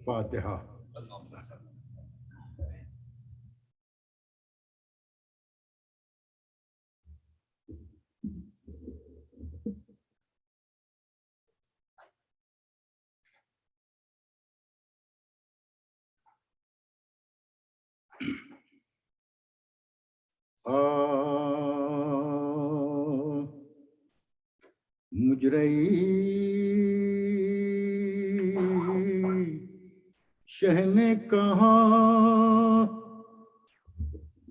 فاتحہ۔ مجرئی شہ نے کہا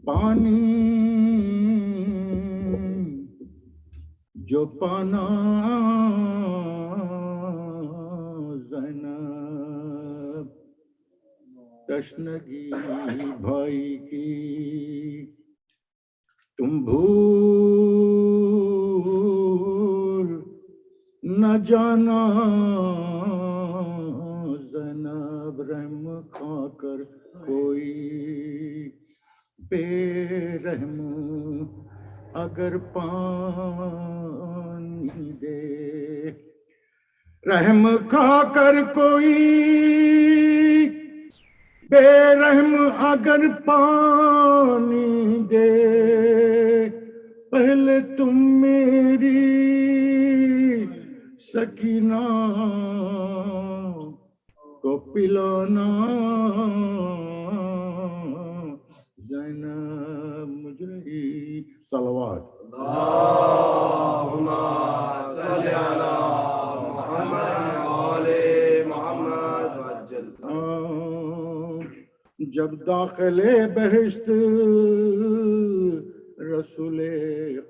پانی جو پانا زینب، تشنگی بھائی کی تم بھول نہ جانا، زینب رحم کھا کر کوئی بے رحم اگر پانی دے، رحم کھا کر کوئی بے رحم اگر پانی دے، پہلے تم میری سکینہ کو پلانا، زینب مجرئی۔ صلوات۔ اللہم صلی علی محمد وآل محمد وعجل۔ جب داخل بہشت رسول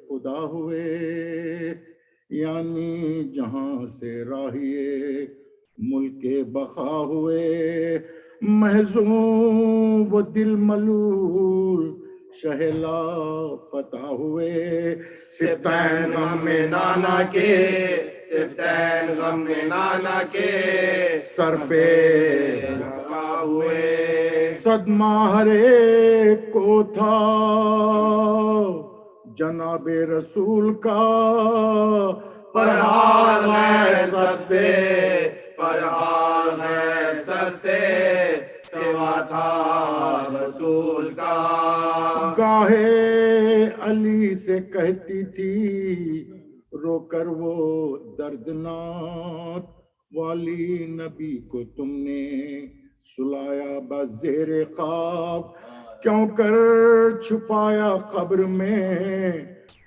خدا ہوئے، یعنی جہاں سے راہیے ملک بقا ہوئے، محزون و دل ملول شہلا فتح ہوئے، سبتین غم میں نانا کے، سبتین غم میں نانا کے، صرفے بقا ہوئے، صدمہ ہر ایک کو تھا جناب رسول کا، فرحان ہے سب سے، فرحان ہے سب سے، سوا تھا بطول کا، گاہے علی سے کہتی تھی رو کر وہ دردناک، والی نبی کو تم نے سلایا بزیر خواب، کیوں کر چھپایا قبر میں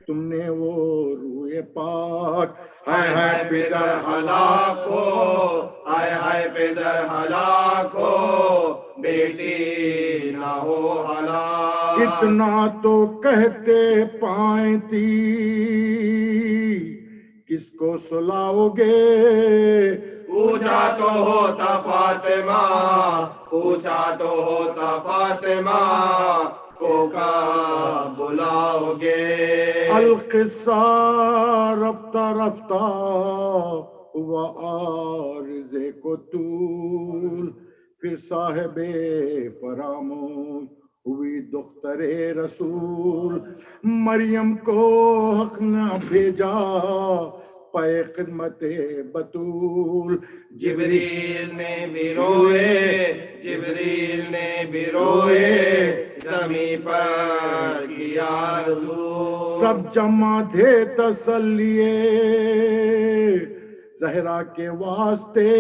تم نے وہ روئے پاک، ہائے ہائے پدر ہلاک ہو، ہائے ہائے پدر ہلاک ہو، بیٹی نہ ہو ہلاک، اتنا تو کہتے پائیں تھی کس کو سلاؤ گے، پوچھا تو ہوتا فاطمہ، پوچھا تو ہوتا فاطمہ کو کہاں بلاؤ گے، القصہ رفتہ رفتہ ہوا عارضے کو طول، پھر صاحب فراموش ہوئی دختر رسول، مریم کو حق نہ بھیجا پے خدمت بطول، جبریل نے بھی روئے، جبریل نے بھی روئے، زمین پر کیا رجوع، سب جمع تھے تسلیے زہرا کے واسطے،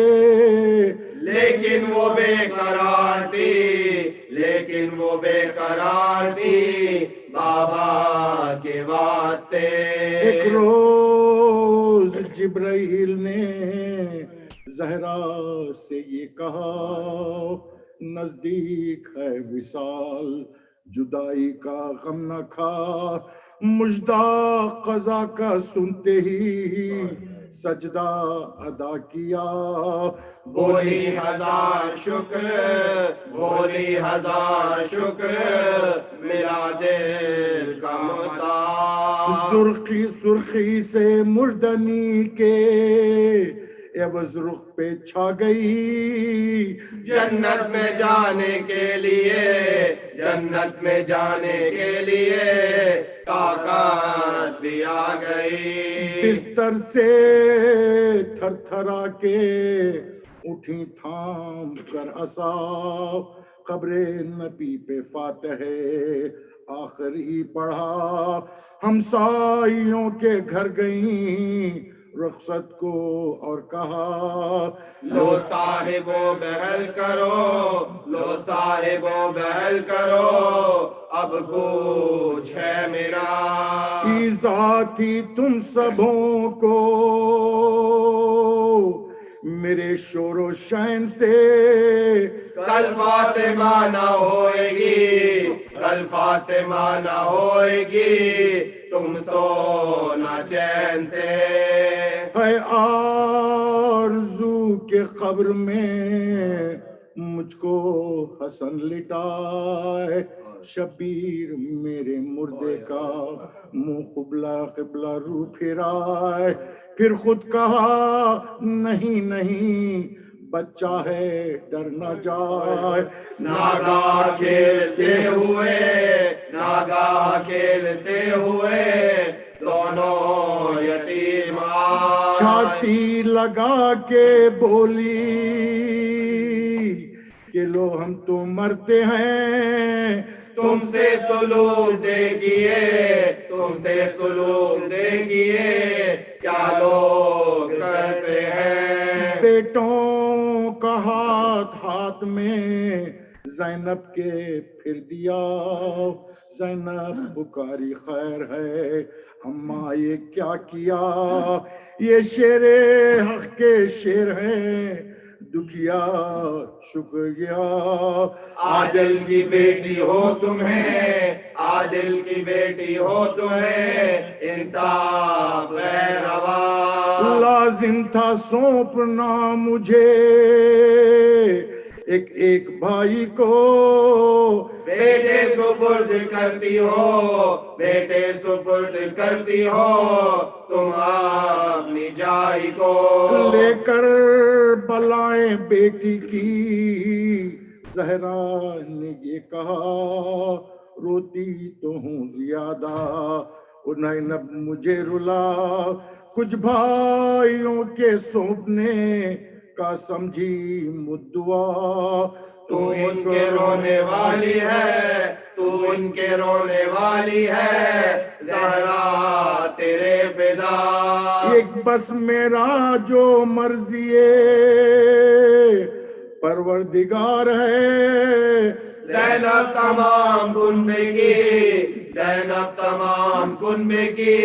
لیکن وہ بے قرار تھی، لیکن وہ بے قرار تھی بابا کے واسطے، ایک روز جبرائیل نے زہرا سے یہ کہا نزدیک ہے وصال، جدائی کا غم نہ کھا، مژدہ قضا کا سنتے ہی سجدہ ادا کیا، بولی ہزار شکر، بولی ہزار شکر، ملا دل کا متاع، سرخی سے مردنی کے عوض رخ پہ چھا گئی، جنت میں جانے کے لیے، جنت میں جانے کے لیے طاقت بھی آ گئی، بستر سے تھر تھرا کے اٹھی تھام کر عصا قبر نبی پہ فاتح آخری پڑھا ہمسائیوں کے گھر گئیں رخصت کو اور کہا لو صاحبو بہل کرو، لو صاحبو بہل کرو، اب کچھ ہے میرا ایزا تھی تم سبوں کو میرے شور و شین سے کل فاطمہ نہ ہوئے گی، کل فاطمہ نہ ہوئے گی، تم سونا چین سے ہے آرزو کے قبر میں مجھ کو حسن لٹائے شبیر میرے مردے کا منہ قبلہ رو پھرائے پھر خود کہا نہیں نہیں بچہ ہے ڈر نہ جائے ناگاہ کھیلتے ہوئے، ناگاہ کھیلتے ہوئے دونوں یتیم آئے، چھاتی لگا کے بولی کہ لو ہم تو مرتے ہیں تم سے سلوک دیکھیے، تم سے سلوک دیکھیے کیا لوگ کرتے ہیں، بیٹوں کا ہاتھ میں زینب کے پھر دیا زینب پکاری خیر ہے اماں یہ کیا کیا یہ شیر حق کے شیر ہیں دکھیا شکریہ عادل کی بیٹی ہو تمہیں، عادل کی بیٹی ہو تمہیں انصاف ہے روا، لازم تھا سونپنا مجھے ایک ایک بھائی کو بیٹے سپرد کرتی ہو، بیٹے سپرد کرتی ہو تم اپنی جائی کو، لے کر بلائیں بیٹی کی زہرا نے یہ کہا روتی تو ہوں زیادہ زینب مجھے رلا کچھ بھائیوں کے سونپنے کا سمجھی مدعا تو ان کے رونے والی ہے، تو ان کے رونے والی ہے زہرا تیرے فدا، ایک بس میرا جو مرضی پروردگار ہے زینب تمام کنبے کی، زینب تمام کنبے کی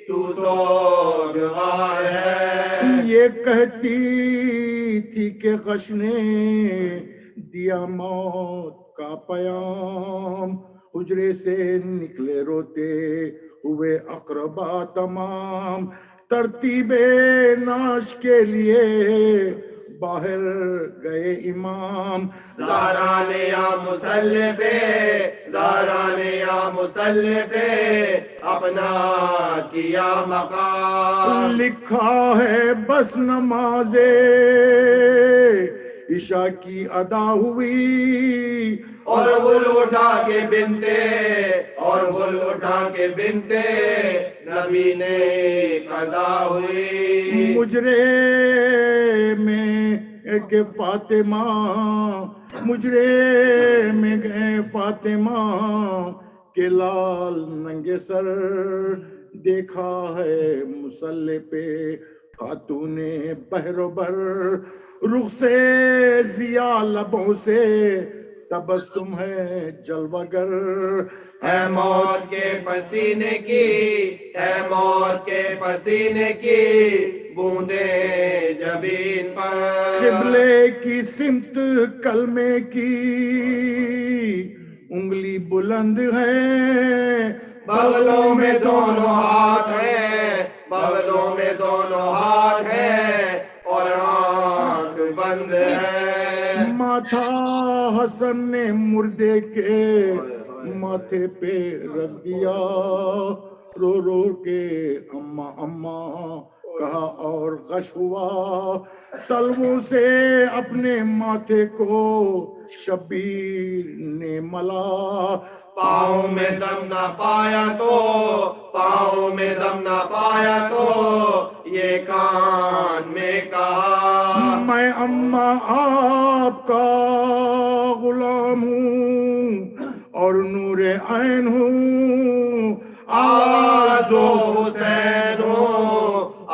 تو سوگوار ہے، یہ کہتی تھی کہ غش نے دیا موت کا پیام حجرے سے نکلے روتے ہوئے اقربا تمام ترتیب ناش کے لیے باہر گئے امام زہرا نے یا مسلح پہ، زہرا نے یا مسلح پہ اپنا کیا مقام، لکھا ہے بس نماز عشاء کی ادا ہوئی اور غل اٹھا کے بنتے، اور غل اٹھا کے بنتے نبی نے قضا ہوئی، مجرے میں کہ فاطمہ مجرے میں گئے فاطمہ کے لال ننگے سر دیکھا ہے مسلح پہ خاتون بحر و بر رخ سے ضیا لبوں سے تبسم ہے جلوہ گر ہے موت کے پسینے کی، ہے موت کے پسینے کی بوندیں جبین پر، قبلے کی سمت کلمے کی انگلی بلند ہے بغلوں میں دونوں ہاتھ ہیں، بغلوں میں دونوں ہاتھ ہیں اور آنکھ بند ہے، ماتھا حسن نے مردے کے ماتھے پہ رکھ دیا رو رو کے اماں اماں کہا اور غش ہوا تلووں سے اپنے ماتھے کو شبیر نے ملا پاؤں میں دم نہ پایا تو پاؤں میں دم نہ پایا تو یہ کان میں کہا میں اماں آپ کا غلام ہوں اور نور عین ہوں آواز دو حسین ہو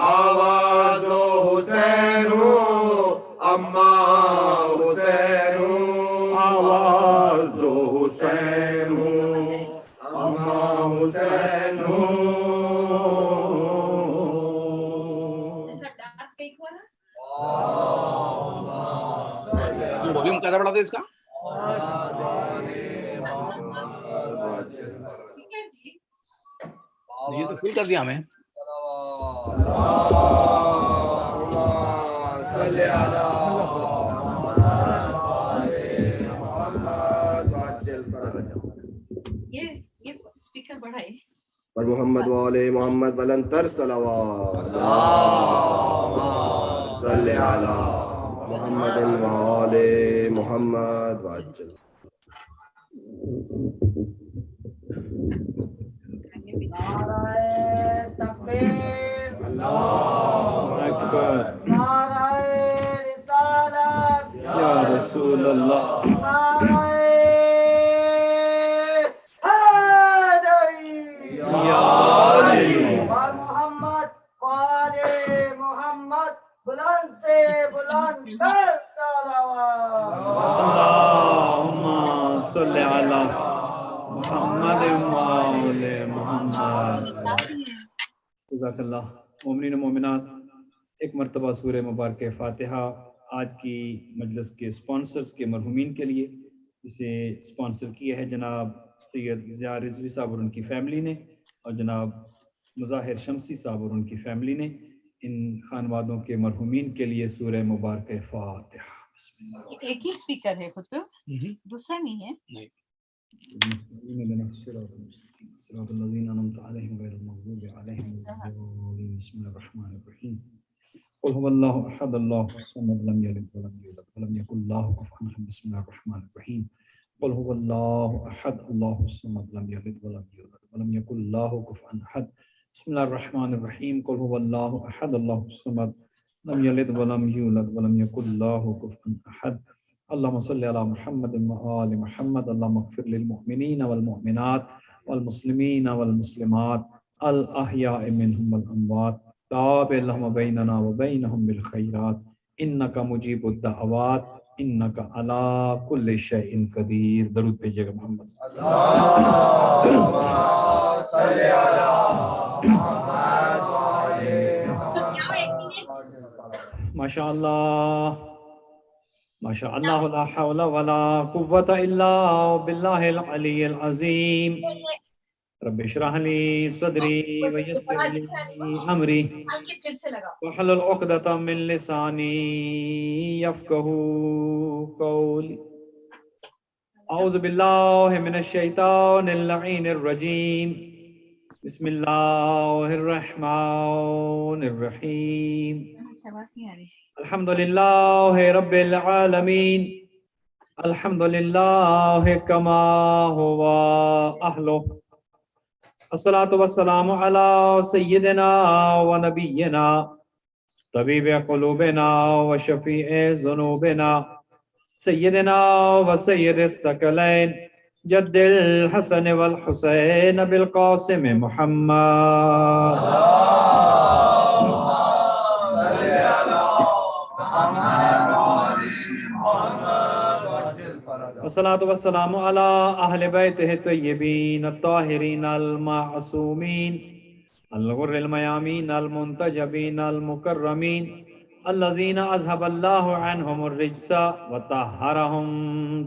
آواز دو حسین ہو اماں حسین ہو آواز دو حسین ہوں اماں حسین ہو ولیوم کیسا بڑھا دے اس کا؟ یہ تو فل کر دیا ہمیں. یہ اسپیکر بڑھائے اور محمد والے محمد بلند تر صلوات صلی علی محمد والے محمد وعجل. اکبر یا رسول اللہ محمد والے محمد بلند سے بلند تر صلوات. اللہم صلی علی محمد وآل محمد. جزاک اللہ. مومنین و مومنات، ایک مرتبہ سورہ مبارک فاتحہ آج کی مجلس کے سپانسرز کے مرحومین کے لیے، اسے سپانسر کیا ہے جناب سید ضیاء رضوی صاحب اور ان کی فیملی نے، اور جناب مظاہر شمسی صاحب اور ان کی فیملی نے. ان خانوادوں کے مرحومین کے لیے سورہ مبارک فاتحہ. بسم اللہ. ایک ہی اسپیکر ہے خود تو دوسرا نہیں ہے. نہیں. صراط الذین انعمت علیہم غیر المغضوب علیہم ولا الضالین. بسم اللہ الرحمن الرحیم. قل هو اللہ احد اللہ الصمد لم یلد ولم یولد ولم یکن له کفوا احد. بسم اللہ الرحمن الرحیم. قل هو اللہ احد اللہ الصمد لم یلد ولم یولد ولم یکن له کفوا احد. بسم اللہ الرحمن الرحیم. قل هو اللہ احد اللہ الصمد لم یلد ولم یولد ولم یکن له کفوا احد. اللهم صل على محمد وآل محمد. اللهم اغفر للمؤمنين والمؤمنات والمسلمين والمسلمات الأحياء منهم والأموات. تابع اللهم بيننا وبينهم بالخيرات إنك مجيب الدعوات إنك على كل شيء قدير. درود بھیجیے گا محمد. اللهم صل على محمد وآل محمد. ماشاء اللہ ماشاء اللہ لا حول ولا قوة الا باللہ العلی العظیم. رب اشرح لی صدری ویسر لی امری پھر سے لگاؤ. واحلل عقدۃ من لسانی یفقہوا قولی. اعوذ باللہ من الشیطان اللعین الرجیم. بسم اللہ الرحمن الرحیم. الحمدللہ رب العالمین. الحمدللہ کما ہوا اہلہ. الصلاة والسلام علی سیدنا و نبینا طبیب قلوبنا و شفیع ذنوبنا سیدنا و سید الثقلین جد الحسن والحسین بالقاسم محمد. والصلاة والسلام على أهل بيته الطيبين الطاهرين المعصومين الغر الميامين المنتجبين المكرمين الذين أذهب الله عنهم الرجس وطهرهم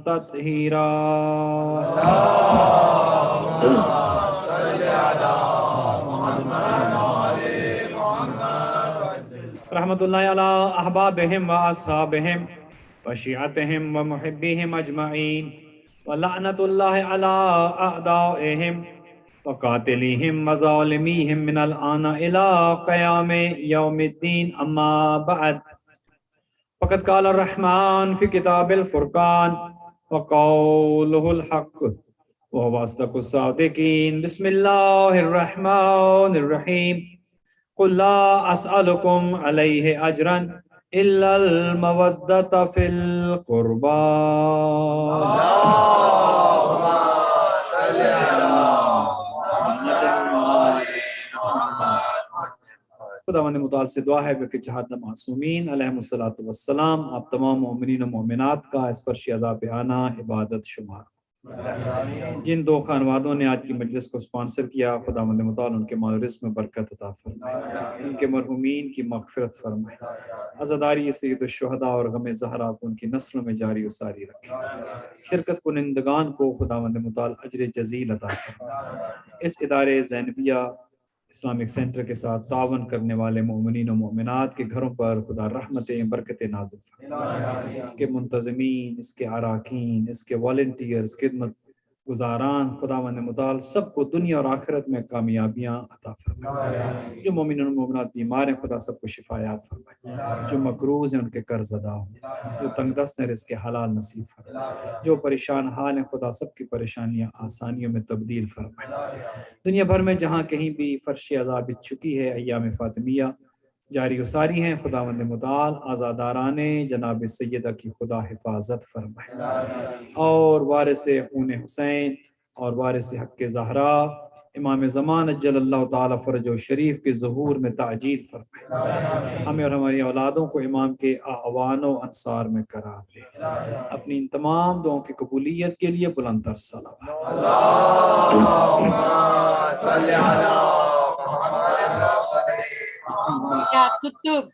تطهيرا. رحمة الله على أحبابهم وأصحابهم وشيعتهم ومحبيهم أجمعين ولعنة الله على أعدائهم وقاتليهم وظالميهم من الآن إلى قيام يوم الدين. أما بعد فقد قال الرحمن في كتاب الفرقان وقوله الحق وهو أصدق الصادقين بسم الله الرحمن الرحيم قل لا أسألكم عليه أجرا إلا المودة في القربى خداوند متعال سے دعا ہے کہ چہات معصومین علیہم الصلوۃ والسلام آپ تمام مومنین و مومنات کا اس فرش عذاب آنا عبادت شمار. جن دو خانوادوں نے آج کی مجلس کو سپانسر کیا خداوند متعال ان کے مال و رزق میں برکت عطا فرمائے، ان کے مرحومین کی مغفرت فرمائے، عزاداری سید الشہداء اور غم زہرا کو ان کی نسلوں میں جاری و ساری رکھے، شرکت کنندگان کو خداوند متعال اجر جزیل عطا فرمائے. اس ادارے زینبیہ اسلامک سینٹر کے ساتھ تعاون کرنے والے مومنین و مومنات کے گھروں پر خدا رحمتیں برکتیں نازل فرمائے، اس کے منتظمین، اس کے اراکین، اس کے والنٹیئرز، خدمت گزاران خداوند متعال سب کو دنیا اور آخرت میں کامیابیاں عطا فرمائے. جو مومنین و مومنات بیمار ہیں خدا سب کو شفایات فرمائے، جو مقروض ہیں ان کے قرض ادا ہوں، جو تنگ دست ہیں رزق حلال نصیب فرمائے، جو پریشان حال ہیں خدا سب کی پریشانیاں آسانیوں میں تبدیل فرمائے. دنیا بھر میں جہاں کہیں بھی فرش عذاب بچ چکی ہے ایام فاطمیہ جاری و ساری ہیں، خداوند متعال آزاداران جناب سیدہ کی خدا حفاظت فرمائے، اور وارث خون حسین اور وارث حق زہرا امام زمان اجل اللہ تعالی فرج و شریف کے ظہور میں تعجیل فرمائے. ہمیں اور ہماری اولادوں کو امام کے اعوان و انصار میں قرار دے. اپنی ان تمام دعاؤں کی قبولیت کے لیے بلند تر صلوات. اللہم صلی علی کیا کتب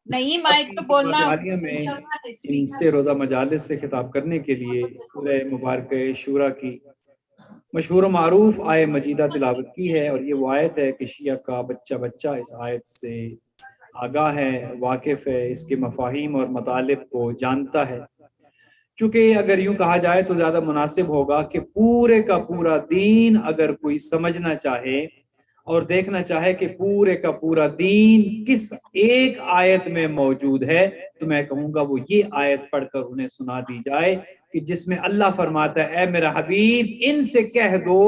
نعیم آیت کو بولنا عالیہ میں ان سے روزہ مجالس سے خطاب کرنے کے لیے سورہ مبارکہ شورا کی مشہور و معروف آیت مجیدہ تلاوت کی ہے، اور یہ وہ آیت ہے کہ شیعہ کا بچہ بچہ اس آیت سے آگاہ ہے، واقف ہے، اس کے مفاہیم اور مطالب کو جانتا ہے. چونکہ اگر یوں کہا جائے تو زیادہ مناسب ہوگا کہ پورے کا پورا دین اگر کوئی سمجھنا چاہے اور دیکھنا چاہے کہ پورے کا پورا دین کس ایک آیت میں موجود ہے، تو میں کہوں گا وہ یہ آیت پڑھ کر انہیں سنا دی جائے کہ جس میں اللہ فرماتا ہے اے میرا حبیب ان سے کہہ دو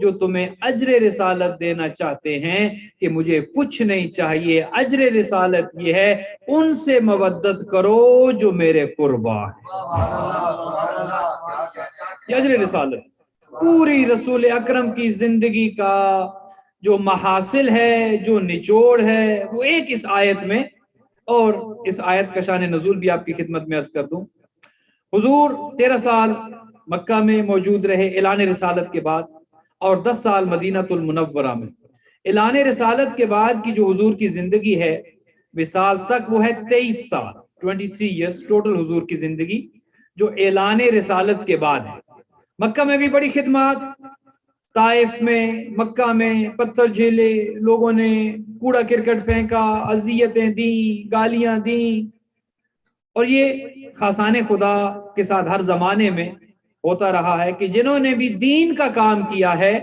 جو تمہیں اجر رسالت دینا چاہتے ہیں کہ مجھے کچھ نہیں چاہیے، اجر رسالت یہ ہے ان سے مودت کرو جو میرے قربا ہیں. یہ اجر رسالت پوری رسول اکرم کی زندگی کا جو محاصل ہے، جو نچوڑ ہے، وہ ایک اس آیت میں. اور اس آیت کا شان نزول بھی آپ کی خدمت میں عرض کر دوں. حضور 13 سال مکہ میں موجود رہے اعلان رسالت کے بعد، اور 10 سال مدینہ المنورہ میں. اعلان رسالت کے بعد کی جو حضور کی زندگی ہے وصال تک وہ ہے 23 سال 23 ایئرز ٹوٹل حضور کی زندگی جو اعلان رسالت کے بعد ہے. مکہ میں بھی بڑی خدمات، طائف میں، مکہ میں پتھر جھیلے، لوگوں نے کوڑا کرکٹ پھینکا، اذیتیں دیں، گالیاں دیں، اور یہ خاصان خدا کے ساتھ ہر زمانے میں ہوتا رہا ہے کہ جنہوں نے بھی دین کا کام کیا ہے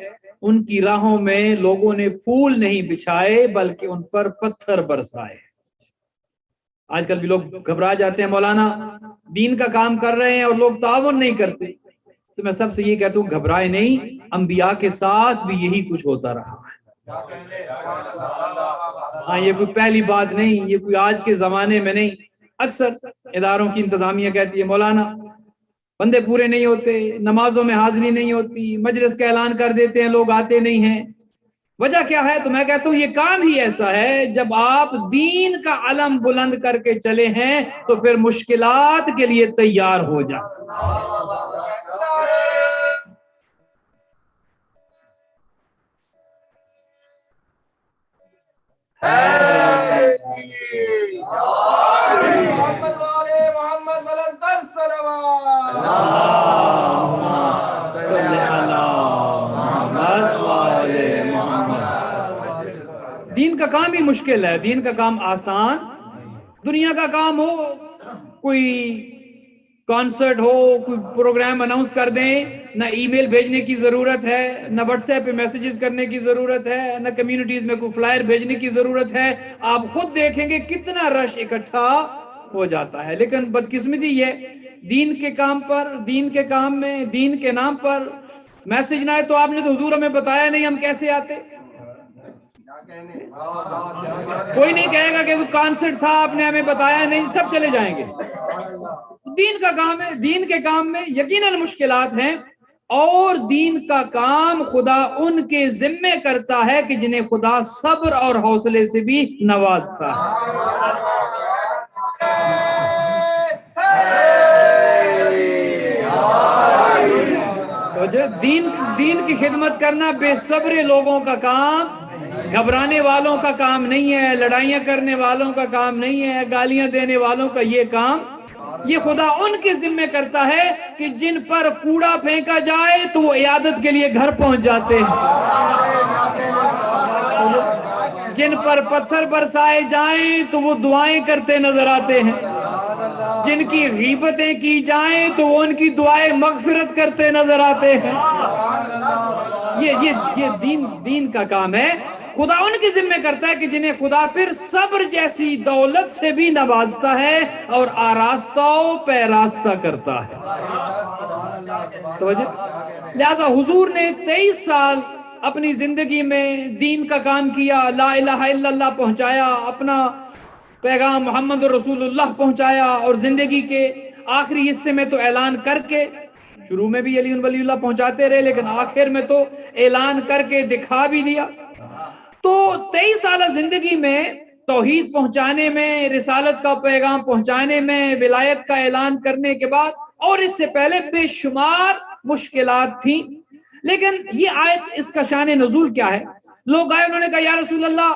ان کی راہوں میں لوگوں نے پھول نہیں بچھائے بلکہ ان پر پتھر برسائے. آج کل بھی لوگ گھبرا جاتے ہیں، مولانا دین کا کام کر رہے ہیں اور لوگ تعاون نہیں کرتے. تو میں سب سے یہ کہتا ہوں گھبرائے نہیں، انبیاء کے ساتھ بھی یہی کچھ ہوتا رہا ہے. ہاں یہ کوئی پہلی بات نہیں، یہ کوئی آج کے زمانے میں نہیں. اکثر اداروں کی انتظامیہ کہتی ہے مولانا بندے پورے نہیں ہوتے، نمازوں میں حاضری نہیں ہوتی، مجلس کا اعلان کر دیتے ہیں لوگ آتے نہیں ہیں. وجہ کیا ہے؟ تو میں کہتا ہوں یہ کام ہی ایسا ہے جب آپ دین کا علم بلند کر کے چلے ہیں تو پھر مشکلات کے لیے تیار ہو جائیں. دین کا کام ہی مشکل ہے، دین کا کام آسان. دنیا کا کام ہو، کوئی کانسرٹ ہو، کوئی پروگرام اناؤنس کر دیں، نہ ای میل بھیجنے کی ضرورت ہے، نہ واٹس ایپ پہ میسیجز کرنے کی ضرورت ہے، نہ کمیونٹیز میں کوئی فلائر بھیجنے کی ضرورت ہے. آپ خود دیکھیں گے کتنا رش اکٹھا ہو جاتا ہے. لیکن بدقسمتی یہ دین کے کام پر، دین کے کام میں، دین کے نام پر میسج نہ آئے تو آپ نے تو حضور ہمیں بتایا نہیں، ہم کیسے آتے؟ کوئی نہیں کہے گا کہ وہ کانسرٹ تھا آپ نے ہمیں بتایا نہیں، سب چلے جائیں گے۔ دین کا کام ہے، دین کے کام میں یقیناً مشکلات ہیں، اور دین کا کام خدا ان کے ذمے کرتا ہے کہ جنہیں خدا صبر اور حوصلے سے بھی نوازتا ہے۔ تو جو دین کی خدمت کرنا بے صبر لوگوں کا کام، گھبرانے والوں کا کام نہیں ہے، لڑائیاں کرنے والوں کا کام نہیں ہے، گالیاں دینے والوں کا یہ کام، یہ خدا ان کے ذمے کرتا ہے کہ جن پر کوڑا پھینکا جائے تو وہ عیادت کے لیے گھر پہنچ جاتے ہیں، جن پر پتھر برسائے جائیں تو وہ دعائیں کرتے نظر آتے ہیں، جن کی غیبتیں کی جائیں تو وہ ان کی دعائیں مغفرت کرتے نظر آتے ہیں۔ یہ دین کا کام ہے، خدا ان کے ذمہ کرتا ہے کہ جنہیں خدا پھر صبر جیسی دولت سے بھی نوازتا ہے اور آراستہ و پیراستہ کرتا ہے۔ توجہ، لہذا حضور نے 23 سال اپنی زندگی میں دین کا کام کیا، لا الہ الا اللہ پہنچایا، اپنا پیغام محمد رسول اللہ پہنچایا، اور زندگی کے آخری حصے میں تو اعلان کر کے، شروع میں بھی علی ولی اللہ پہنچاتے رہے لیکن آخر میں تو اعلان کر کے دکھا بھی دیا۔ تو 23 سالہ زندگی میں توحید پہنچانے میں، رسالت کا پیغام پہنچانے میں، ولایت کا اعلان کرنے کے بعد اور اس سے پہلے بے شمار مشکلات تھیں، لیکن یہ آیت اس کا شان نزول کیا ہے؟ لوگ آئے، انہوں نے کہا یا رسول اللہ،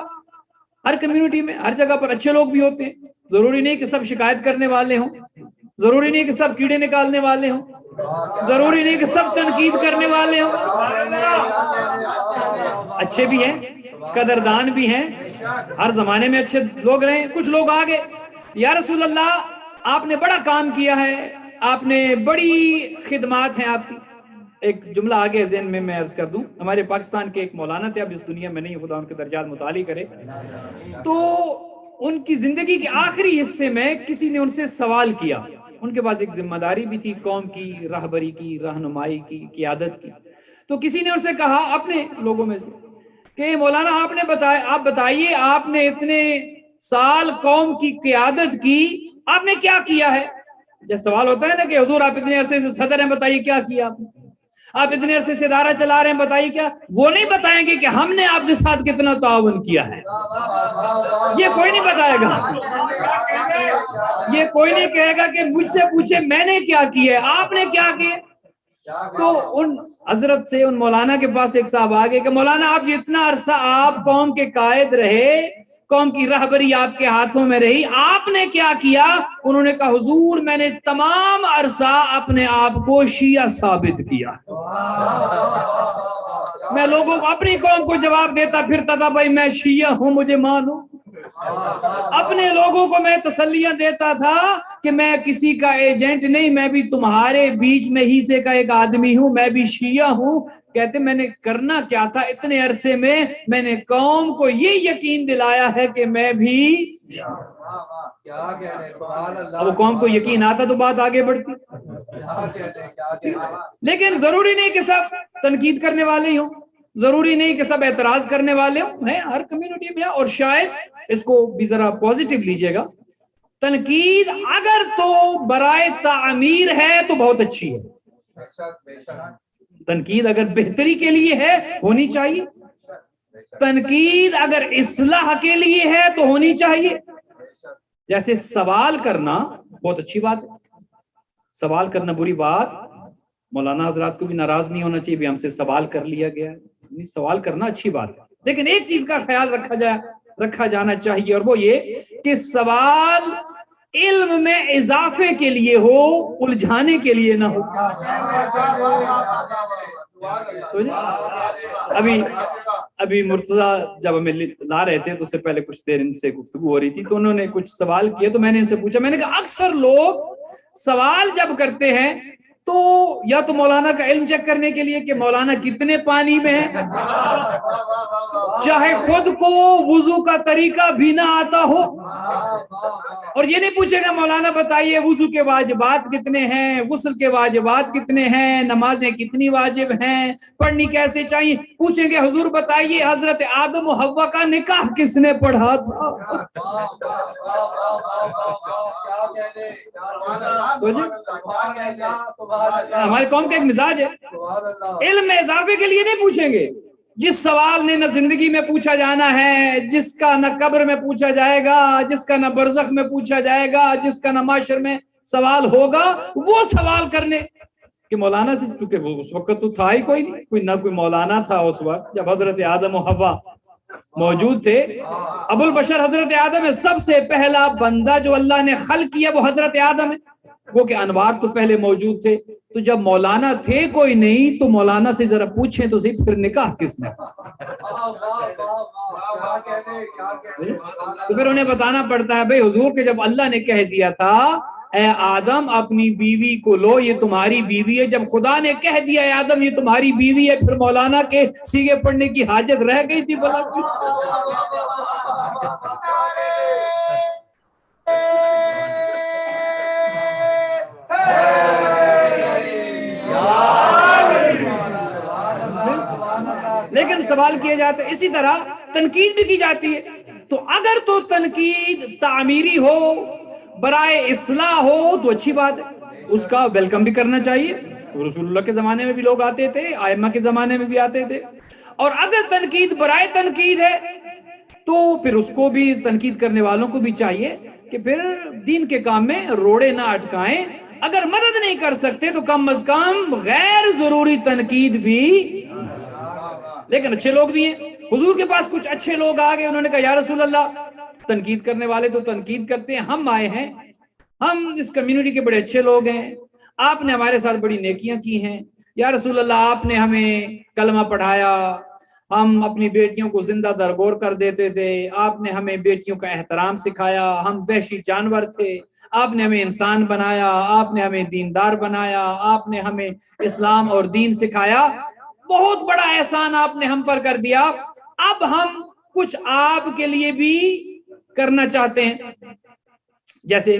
ہر کمیونٹی میں ہر جگہ پر اچھے لوگ بھی ہوتے ہیں، ضروری نہیں کہ سب شکایت کرنے والے ہوں، ضروری نہیں کہ سب کیڑے نکالنے والے ہوں، ضروری نہیں کہ سب تنقید کرنے والے ہوں، اچھے بھی ہیں، قدردان بھی ہیں، ہر زمانے میں اچھے لوگ رہے۔ کچھ لوگ آگے، یا رسول اللہ آپ نے بڑا کام کیا ہے، آپ نے بڑی خدمات ہیں آپ کی۔ ایک جملہ آگے ذہن میں عرض کر دوں، ہمارے پاکستان کے ایک مولانا تھے، اب اس دنیا میں نہیں، خدا ان کے درجات متعالی کرے، تو ان کی زندگی کے آخری حصے میں کسی نے ان سے سوال کیا، ان کے پاس ایک ذمہ داری بھی تھی قوم کی رہبری کی، رہنمائی کی، قیادت کی، تو کسی نے ان سے کہا اپنے لوگوں میں سے کہ مولانا آپ بتائیے، آپ نے اتنے سال قوم کی قیادت کی، آپ نے کیا کیا ہے؟ جب سوال ہوتا ہے نا کہ حضور آپ اتنے عرصے سے صدر ہیں، بتائیے کیا کیا آپ نے؟ آپ اتنے عرصے سے ادارہ چلا رہے ہیں، بتائیے کیا؟ وہ نہیں بتائیں گے کہ ہم نے آپ کے ساتھ کتنا تعاون کیا ہے، یہ کوئی نہیں بتائے گا، یہ کوئی نہیں کہے گا کہ مجھ سے پوچھے میں نے کیا کیا ہے، آپ نے کیا کیا۔ تو ان حضرت سے، ان مولانا کے پاس ایک صاحب آگے کہ مولانا آپ اتنا عرصہ آپ قوم کے قائد رہے، قوم کی رہبری آپ کے ہاتھوں میں رہی، آپ نے کیا کیا؟ انہوں نے کہا حضور میں نے تمام عرصہ اپنے آپ کو شیعہ ثابت کیا، میں لوگوں کو، اپنی قوم کو جواب دیتا پھرتا تھا بھائی میں شیعہ ہوں، مجھے مانو، اپنے لوگوں کو میں تسلیاں دیتا تھا کہ میں کسی کا ایجنٹ نہیں، میں بھی تمہارے بیچ میں ہی سے کا ایک آدمی ہوں، میں بھی شیعہ ہوں۔ کہتے میں نے کرنا کیا تھا اتنے عرصے میں نے قوم کو یہ یقین دلایا ہے کہ میں بھی، اب قوم کو یقین آتا تو بات آگے بڑھتی، لیکن ضروری نہیں کہ سب تنقید کرنے والے ہی ہوں، ضروری نہیں کہ سب اعتراض کرنے والے ہوں، ہر کمیونٹی میں۔ اور شاید اس کو بھی ذرا پازیٹیو لیجئے گا، تنقید اگر تو برائے تعمیر ہے تو بہت اچھی ہے، تنقید اگر بہتری کے لیے ہے ہونی چاہیے، تنقید اگر اصلاح کے لیے ہے تو ہونی چاہیے۔ جیسے سوال کرنا بہت اچھی بات ہے، سوال کرنا بری بات، مولانا حضرات کو بھی ناراض نہیں ہونا چاہیے بھی ہم سے سوال کر لیا گیا ہے، سوال کرنا اچھی بات ہے، لیکن ایک چیز کا خیال رکھا جانا چاہیے، اور وہ یہ کہ سوال علم میں اضافے کے لیے ہو، الجھانے کے لیے نہ ہو۔ ابھی مرتضی جب ہمیں لا رہے تھے تو اس سے پہلے کچھ دیر ان سے گفتگو ہو رہی تھی، تو انہوں نے کچھ سوال کیے، تو میں نے ان سے پوچھا، میں نے کہا اکثر لوگ سوال جب کرتے ہیں تو یا تو مولانا کا علم چیک کرنے کے لیے کہ مولانا کتنے پانی میں ہے، چاہے خود کو وضو کا طریقہ بھی نہ آتا ہو، اور یہ نہیں پوچھے گا مولانا بتائیے وضو کے واجبات کتنے ہیں، غسل کے واجبات کتنے ہیں، نمازیں کتنی واجب ہیں، پڑھنی کیسے چاہیے، پوچھیں گے حضور بتائیے حضرت آدم و حوا کا نکاح کس نے پڑھا تھا؟ ہماری قوم کا ایک مزاج ہے، علم میں اضافے کے لیے نہیں پوچھیں گے، جس سوال نے نہ زندگی میں پوچھا جانا ہے، جس کا نہ قبر میں پوچھا جائے گا، جس کا نہ برزخ میں پوچھا جائے گا، جس کا نہ معاشر میں سوال ہوگا، وہ سوال کرنے کہ مولانا سے، چونکہ وہ اس وقت تو تھا ہی کوئی نہیں، کوئی نہ کوئی مولانا تھا اس وقت جب حضرت آدم و حوا موجود تھے۔ ابو البشر حضرت آدم ہے، سب سے پہلا بندہ جو اللہ نے خلق کیا وہ حضرت آدم ہے، وہ کہ انوار تو پہلے موجود تھے، تو جب مولانا تھے کوئی نہیں تو مولانا سے ذرا پوچھیں تو صحیح پھر نکاح کس نے؟ تو پھر انہیں بتانا پڑتا ہے بھئی حضور کے جب اللہ نے کہہ دیا تھا اے آدم اپنی بیوی کو لو یہ تمہاری بیوی ہے، جب خدا نے کہہ دیا اے آدم یہ تمہاری بیوی ہے، پھر مولانا کے سیگے پڑھنے کی حاجت رہ گئی تھی بلا کی؟ لیکن سوال کیے جاتے اسی طرح تنقید بھی کی جاتی ہے، تو اگر تو تنقید تعمیری ہو، برائے اصلاح ہو تو اچھی بات ہے، اس کا ویلکم بھی کرنا چاہیے، رسول اللہ کے زمانے میں بھی لوگ آتے تھے، ائمہ کے زمانے میں بھی آتے تھے، اور اگر تنقید برائے تنقید ہے تو پھر اس کو بھی تنقید کرنے والوں کو بھی چاہیے کہ پھر دین کے کام میں روڑے نہ اٹکائیں، اگر مدد نہیں کر سکتے تو کم از کم غیر ضروری تنقید بھی، لیکن اچھے لوگ بھی ہیں، حضور کے پاس کچھ اچھے لوگ آ گئے، انہوں نے کہا یا رسول اللہ تنقید کرنے والے تو تنقید کرتے ہیں، ہم آئے ہیں، ہم اس کمیونٹی کے بڑے اچھے لوگ ہیں، آپ نے ہمارے ساتھ بڑی نیکیاں کی ہیں، یا رسول اللہ آپ نے ہمیں کلمہ پڑھایا، ہم اپنی بیٹیوں کو زندہ درگور کر دیتے تھے، آپ نے ہمیں بیٹیوں کا احترام سکھایا، ہم وحشی جانور تھے، آپ نے ہمیں انسان بنایا، آپ نے ہمیں دیندار بنایا، آپ نے ہمیں اسلام اور دین سکھایا، بہت بڑا احسان آپ نے ہم پر کر دیا، اب ہم کچھ آپ کے لیے بھی کرنا چاہتے ہیں، جیسے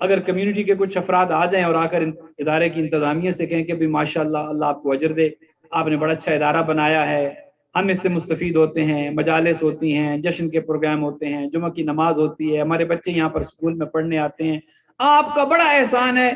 اگر کمیونٹی کے کچھ افراد آ جائیں اور آ کر ادارے کی انتظامیہ سے کہیں کہ بھی ماشاءاللہ اللہ آپ کو اجر دے، آپ نے بڑا اچھا ادارہ بنایا ہے، ہم اس سے مستفید ہوتے ہیں، مجالس ہوتی ہیں، جشن کے پروگرام ہوتے ہیں، جمعہ کی نماز ہوتی ہے، ہمارے بچے یہاں پر سکول میں پڑھنے آتے ہیں، آپ کا بڑا احسان ہے،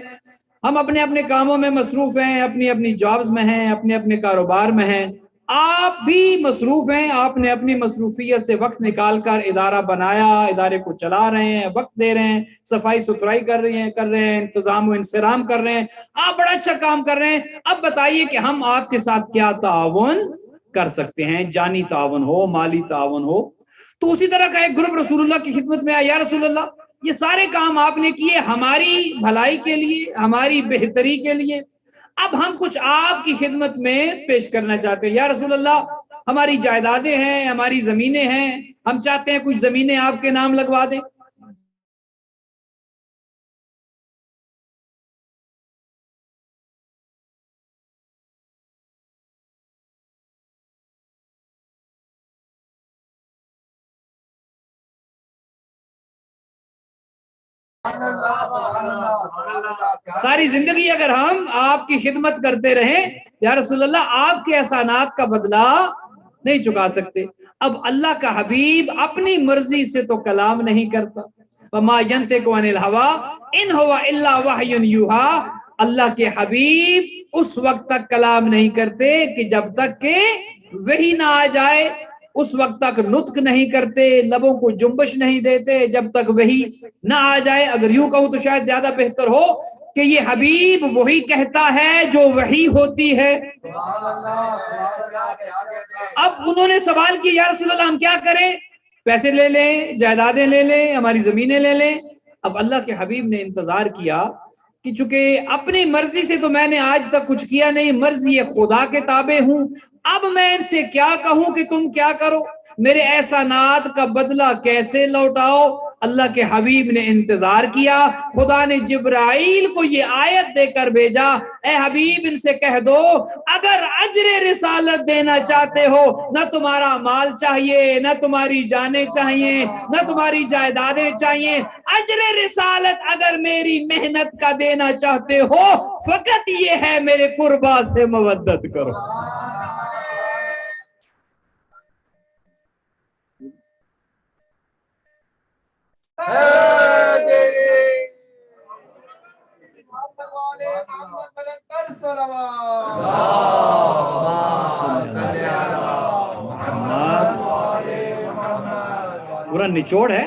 ہم اپنے اپنے کاموں میں مصروف ہیں، اپنی اپنی جابز میں ہیں، اپنے اپنے کاروبار میں ہیں، آپ بھی مصروف ہیں، آپ نے اپنی مصروفیت سے وقت نکال کر ادارہ بنایا، ادارے کو چلا رہے ہیں، وقت دے رہے ہیں، صفائی ستھرائی کر رہے ہیں، انتظام و انصرام کر رہے ہیں، آپ بڑا اچھا کام کر رہے ہیں، اب بتائیے کہ ہم آپ کے ساتھ کیا تعاون کر سکتے ہیں، جانی تعاون ہو، مالی تعاون ہو۔ تو اسی طرح کا ایک گروپ رسول اللہ کی خدمت میں آیا، یا رسول اللہ یہ سارے کام آپ نے کیے ہماری بھلائی کے لیے، ہماری بہتری کے لیے، اب ہم کچھ آپ کی خدمت میں پیش کرنا چاہتے ہیں، یا رسول اللہ ہماری جائیدادیں ہیں، ہماری زمینیں ہیں، ہم چاہتے ہیں کچھ زمینیں آپ کے نام لگوا دیں۔ ساری زندگی اگر ہم آپ کی خدمت کرتے رہیں یا رسول اللہ آپ کے احسانات کا بدلہ نہیں چکا سکتے۔ اب اللہ کا حبیب اپنی مرضی سے تو کلام نہیں کرتا، وما ينطق عن الهوى ان هو الا وحی یوحى، اللہ کے حبیب اس وقت تک کلام نہیں کرتے کہ جب تک کہ وحی نہ آ جائے، اس وقت تک نطق نہیں کرتے، لبوں کو جنبش نہیں دیتے جب تک وحی نہ آ جائے۔ اگر یوں کہوں تو شاید زیادہ بہتر ہو کہ یہ حبیب وہی کہتا ہے جو وحی ہوتی ہے۔ اب انہوں نے سوال کیا یا رسول اللہ ہم کیا کریں، پیسے لے لیں، جائیدادیں لے لیں، ہماری زمینیں لے لیں؟ اب اللہ کے حبیب نے انتظار کیا کہ چونکہ اپنی مرضی سے تو میں نے آج تک کچھ کیا نہیں، مرضی خدا کے تابع ہوں، اب میں ان سے کیا کہوں کہ تم کیا کرو، میرے احسانات کا بدلہ کیسے لوٹاؤ، اللہ کے حبیب نے انتظار کیا. خدا نے جبرائیل کو یہ آیت دے کر بھیجا, اے حبیب ان سے کہہ دو اگر اجر رسالت دینا چاہتے ہو, نہ تمہارا مال چاہیے, نہ تمہاری جانیں چاہیے, نہ تمہاری جائیدادیں چاہیے, اجر رسالت اگر میری محنت کا دینا چاہتے ہو فقط یہ ہے میرے قربا سے مودت کرو. پورا نچوڑ ہے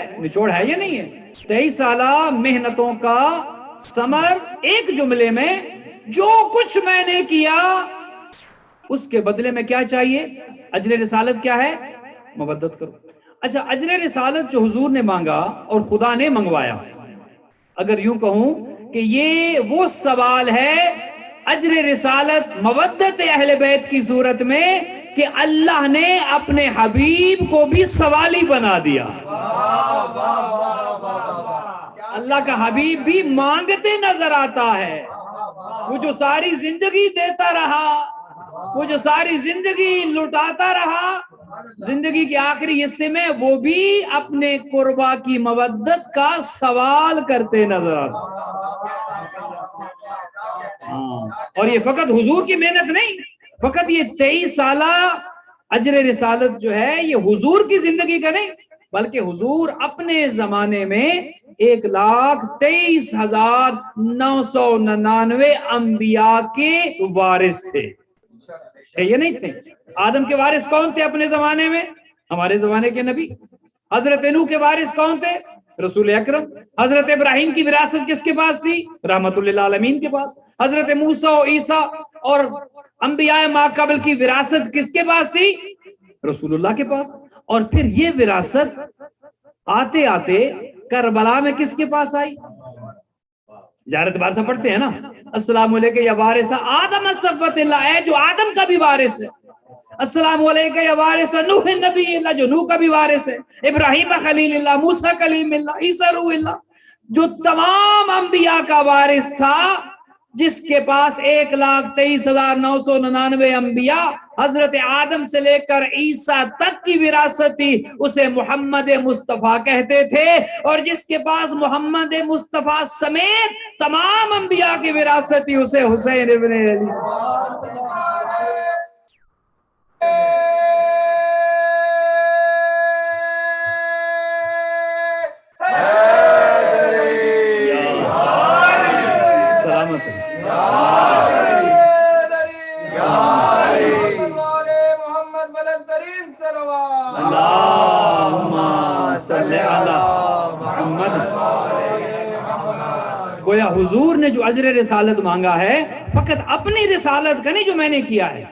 یا نہیں ہے؟ 23 سالہ محنتوں کا ثمر ایک جملے میں, جو کچھ میں نے کیا اس کے بدلے میں کیا چاہیے؟ اجر رسالت کیا ہے؟ مودت کرو. اچھا, اجر رسالت جو حضور نے مانگا اور خدا نے منگوایا, اگر یوں کہوں کہ یہ وہ سوال ہے اجر رسالت مودت اہل بیت کی صورت میں کہ اللہ نے اپنے حبیب کو بھی سوالی بنا دیا. اللہ کا حبیب بھی مانگتے نظر آتا ہے. وہ جو ساری زندگی دیتا رہا, وہ جو ساری زندگی لٹاتا رہا, زندگی کے آخری حصے میں وہ بھی اپنے قربا کی مودت کا سوال کرتے نظر آتا. اور یہ فقط حضور کی محنت نہیں, فقط یہ 23 سالہ اجر رسالت جو ہے یہ حضور کی زندگی کا نہیں, بلکہ حضور اپنے زمانے میں 1,23,999 انبیاء کے وارث تھے. یہ نہیں تھے؟ آدم کے وارث کون تھے اپنے زمانے میں؟ ہمارے زمانے کے نبی. حضرت نوح کے وارث کون تھے؟ رسول اکرم. حضرت ابراہیم کی وراثت کس کے پاس تھی؟ رحمت للعالمین کے پاس. حضرت موسیٰ و عیسیٰ اور انبیاء ما قبل کی وراثت کس کے پاس تھی؟ رسول اللہ کے پاس. اور پھر یہ وراثت آتے آتے کربلا میں کس کے پاس آئی؟ زیارت بار سے پڑھتے ہیں نا, السلام علیکم یا وارث آدم صفوت اللہ, اے جو آدم کا بھی وارث ہے. السلام علیکم یا وارث نوح نبی اللہ, جو نوح کا بھی وارث ہے. ابراہیم خلیل اللہ, موسیٰ کلیم اللہ, عیسیٰ روح اللہ, جو تمام انبیاء کا وارث تھا, جس کے پاس 1,23,999 انبیاء حضرت آدم سے لے کر عیسیٰ تک کی وراثت تھی, اسے محمد مصطفیٰ کہتے تھے. اور جس کے پاس محمد مصطفیٰ سمیت تمام انبیاء کی وراثت تھی, اسے حسین ابن علی. سلامت گویا حضور نے جو اجر رسالت مانگا ہے فقط اپنی رسالت کا نہیں جو میں نے کیا ہے,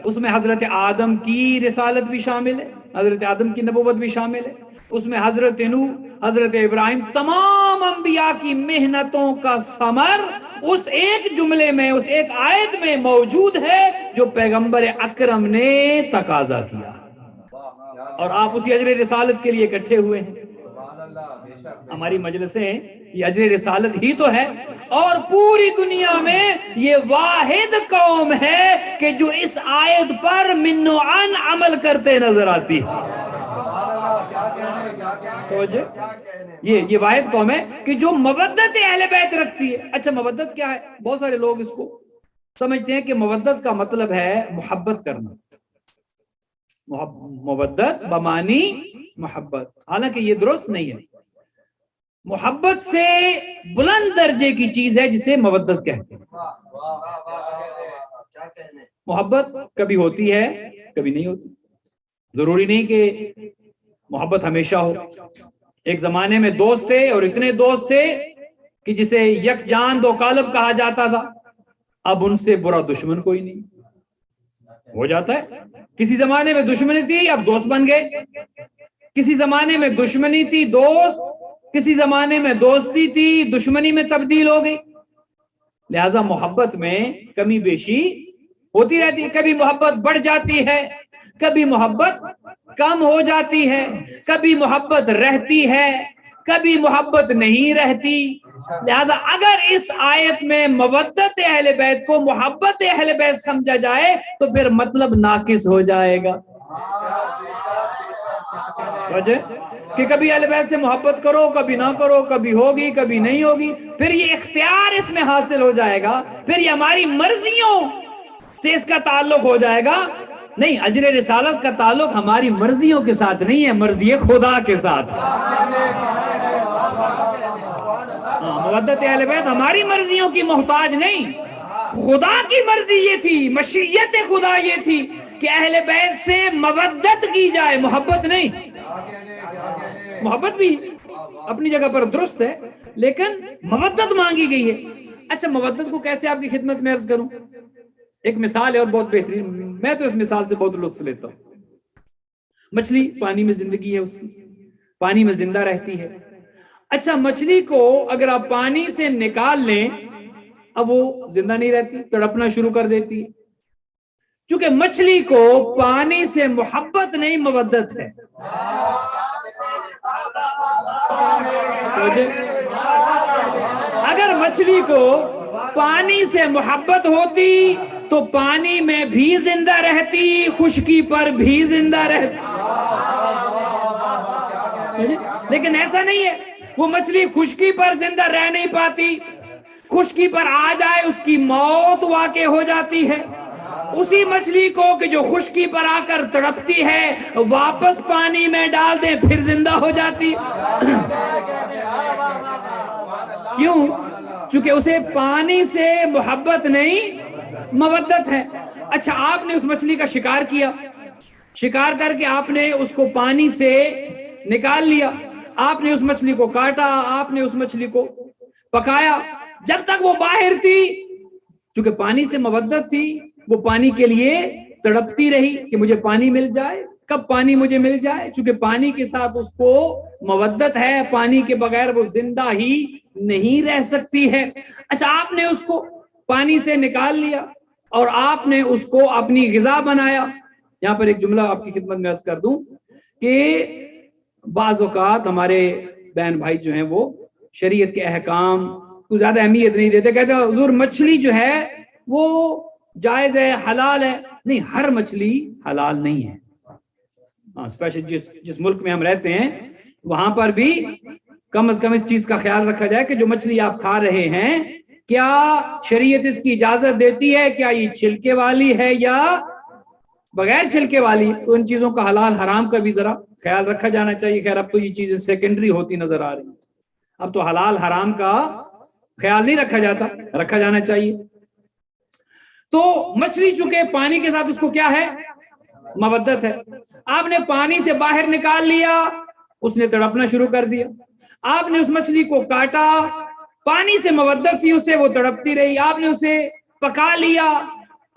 اس میں حضرت آدم کی رسالت بھی شامل ہے, حضرت آدم کی نبوت بھی شامل ہے, اس میں حضرت نوح, حضرت ابراہیم, تمام انبیاء کی محنتوں کا ثمر اس ایک جملے میں, اس ایک آیت میں موجود ہے جو پیغمبر اکرم نے تقاضا کیا, اور آپ اسی اجر رسالت کے لیے اکٹھے ہوئے ہیں. ہماری مجلسیں یہ اجر رسالت ہی تو ہے, اور پوری دنیا میں یہ واحد قوم ہے کہ جو اس آیت پر من و عن عمل کرتے نظر آتی ہے. یہ واحد قوم ہے کہ جو مودت اہل بیت رکھتی ہے. اچھا, مودت کیا ہے؟ بہت سارے لوگ اس کو سمجھتے ہیں کہ مودت کا مطلب ہے محبت کرنا, مودت بمانی محبت, حالانکہ یہ درست نہیں ہے. محبت سے بلند درجے کی چیز ہے جسے مودت کہتے ہیں. محبت کبھی ہوتی ہے کبھی نہیں ہوتی, ضروری نہیں کہ محبت ہمیشہ ہو. ایک زمانے میں دوست تھے, اور اتنے دوست تھے کہ جسے یک جان دو قالب کہا جاتا تھا. اب ان سے برا دشمن کوئی نہیں. ہو جاتا ہے, کسی زمانے میں دشمنی تھی اب دوست بن گئے, کسی زمانے میں دشمنی تھی دوست, کسی زمانے میں دوستی تھی دشمنی میں تبدیل ہو گئی. لہذا محبت میں کمی بیشی ہوتی رہتی ہے, کبھی محبت بڑھ جاتی ہے, کبھی محبت کم ہو جاتی ہے, کبھی محبت رہتی ہے, کبھی محبت نہیں رہتی. لہذا اگر اس آیت میں مودت اہل بیت کو محبت اہل بیت سمجھا جائے تو پھر مطلب ناقص ہو جائے گا. کہ کبھی اہل بیت سے محبت کرو کبھی نہ کرو، کبھی ہوگی کبھی نہیں ہوگی، پھر یہ اختیار اس میں حاصل ہو جائے گا، پھر یہ ہماری مرضیوں سے اس کا تعلق ہو جائے گا. نہیں، اجر رسالت کا تعلق ہماری مرضیوں کے ساتھ نہیں ہے، مرضی خدا کے ساتھ. مودت اہل بیت ہماری مرضیوں کی محتاج نہیں، خدا کی مرضی یہ تھی، مشیت خدا یہ تھی کہ اہل بیت سے مودت کی جائے، محبت نہیں. محبت بھی اپنی جگہ پر درست ہے لیکن مودت مانگی گئی ہے. اچھا، مودت کو کیسے آپ کی خدمت میں عرض کروں؟ ایک مثال ہے اور بہت بہترین، میں تو اس مثال سے بہت لطف لیتا ہوں. مچھلی پانی میں زندگی ہے، اس کی پانی میں زندہ رہتی ہے. اچھا، مچھلی کو اگر آپ پانی سے نکال لیں اب وہ زندہ نہیں رہتی، تڑپنا شروع کر دیتی ہے. کیونکہ مچھلی کو پانی سے محبت نہیں، مودت ہے. اگر مچھلی کو پانی سے محبت ہوتی تو پانی میں بھی زندہ رہتی، خشکی پر بھی زندہ رہتی. لیکن ایسا نہیں ہے، وہ مچھلی خشکی پر زندہ رہ نہیں پاتی، خشکی پر آ جائے اس کی موت واقع ہو جاتی ہے. اسی مچھلی کو کہ جو خشکی پر آ کر تڑپتی ہے واپس پانی میں ڈال دیں پھر زندہ ہو جاتی. کیوں؟ چونکہ اسے پانی سے محبت نہیں، مودت ہے. اچھا، آپ نے اس مچھلی کا شکار کیا، شکار کر کے آپ نے اس کو پانی سے نکال لیا، آپ نے اس مچھلی کو کاٹا، آپ نے اس مچھلی کو پکایا. جب تک وہ باہر تھی، چونکہ پانی سے مودت تھی، وہ پانی کے لیے تڑپتی رہی کہ مجھے پانی مل جائے، کب پانی مجھے مل جائے. چونکہ پانی کے ساتھ اس کو مودت ہے، پانی کے بغیر وہ زندہ ہی نہیں رہ سکتی ہے. اچھا، آپ نے اس کو پانی سے نکال لیا اور آپ نے اس کو اپنی غذا بنایا. یہاں پر ایک جملہ آپ کی خدمت میں عرض کر دوں کہ بعض اوقات ہمارے بہن بھائی جو ہیں وہ شریعت کے احکام کو زیادہ اہمیت نہیں دیتے، کہتے ہیں حضور مچھلی جو ہے وہ جائز ہے، حلال ہے. نہیں، ہر مچھلی حلال نہیں ہے. اسپیشل جس ملک میں ہم رہتے ہیں وہاں پر بھی کم از کم اس چیز کا خیال رکھا جائے کہ جو مچھلی آپ کھا رہے ہیں کیا شریعت اس کی اجازت دیتی ہے، کیا یہ چھلکے والی ہے یا بغیر چھلکے والی. تو ان چیزوں کا حلال حرام کا بھی ذرا خیال رکھا جانا چاہیے. خیر اب تو یہ چیزیں سیکنڈری ہوتی نظر آ رہی ہیں، اب تو حلال حرام کا خیال نہیں رکھا جاتا، رکھا جانا چاہیے. تو مچھلی چونکہ پانی کے ساتھ اس کو کیا ہے، مودت ہے. آپ نے پانی سے باہر نکال لیا، اس نے تڑپنا شروع کر دیا. آپ نے اس مچھلی کو کاٹا، پانی سے مودت تھی اسے، وہ تڑپتی رہی. آپ نے اسے پکا لیا،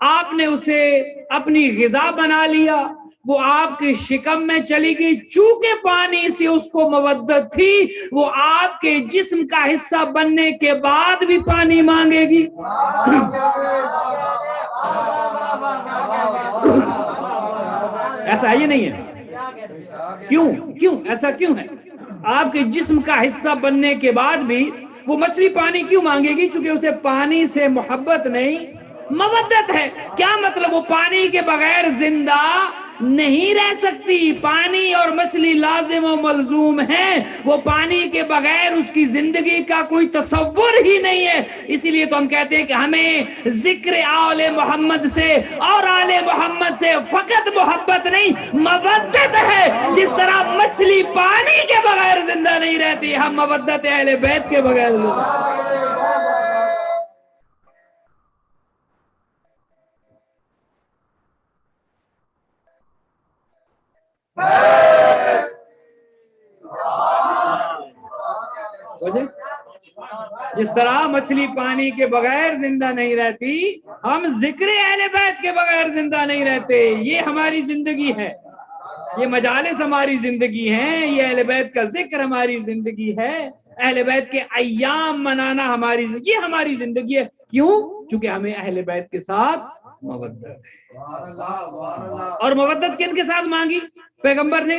آپ نے اسے اپنی غذا بنا لیا، وہ آپ کے شکم میں چلی گئی. چونکہ پانی سے اس کو مودت تھی، وہ آپ کے جسم کا حصہ بننے کے بعد بھی پانی مانگے گی. ایسا ہے یہ نہیں ہے؟ کیوں ایسا کیوں ہے؟ آپ کے جسم کا حصہ بننے کے بعد بھی وہ مچھلی پانی کیوں مانگے گی؟ چونکہ اسے پانی سے محبت نہیں، مودت ہے. کیا مطلب؟ وہ پانی کے بغیر زندہ نہیں رہ سکتی. پانی اور مچھلی لازم و ملزوم ہیں، وہ پانی کے بغیر اس کی زندگی کا کوئی تصور ہی نہیں ہے. اسی لیے تو ہم کہتے ہیں کہ ہمیں ذکر آل محمد سے اور آل محمد سے فقط محبت نہیں، مودت ہے. جس طرح مچھلی پانی کے بغیر زندہ نہیں رہتی، ہم مودت اہل بیت کے بغیر زندہ. جس طرح مچھلی پانی کے بغیر زندہ نہیں رہتی، ہم ذکر اہل بیت کے بغیر زندہ نہیں رہتے. یہ ہماری زندگی ہے، یہ مجالس ہماری زندگی ہیں، یہ اہل بیت کا ذکر ہماری زندگی ہے، اہل بیت کے ایام منانا ہماری، یہ ہماری زندگی ہے. کیوں؟ چونکہ ہمیں اہل بیت کے ساتھ مودت ہے. اور مودت کن کے ساتھ مانگی پیغمبر نے؟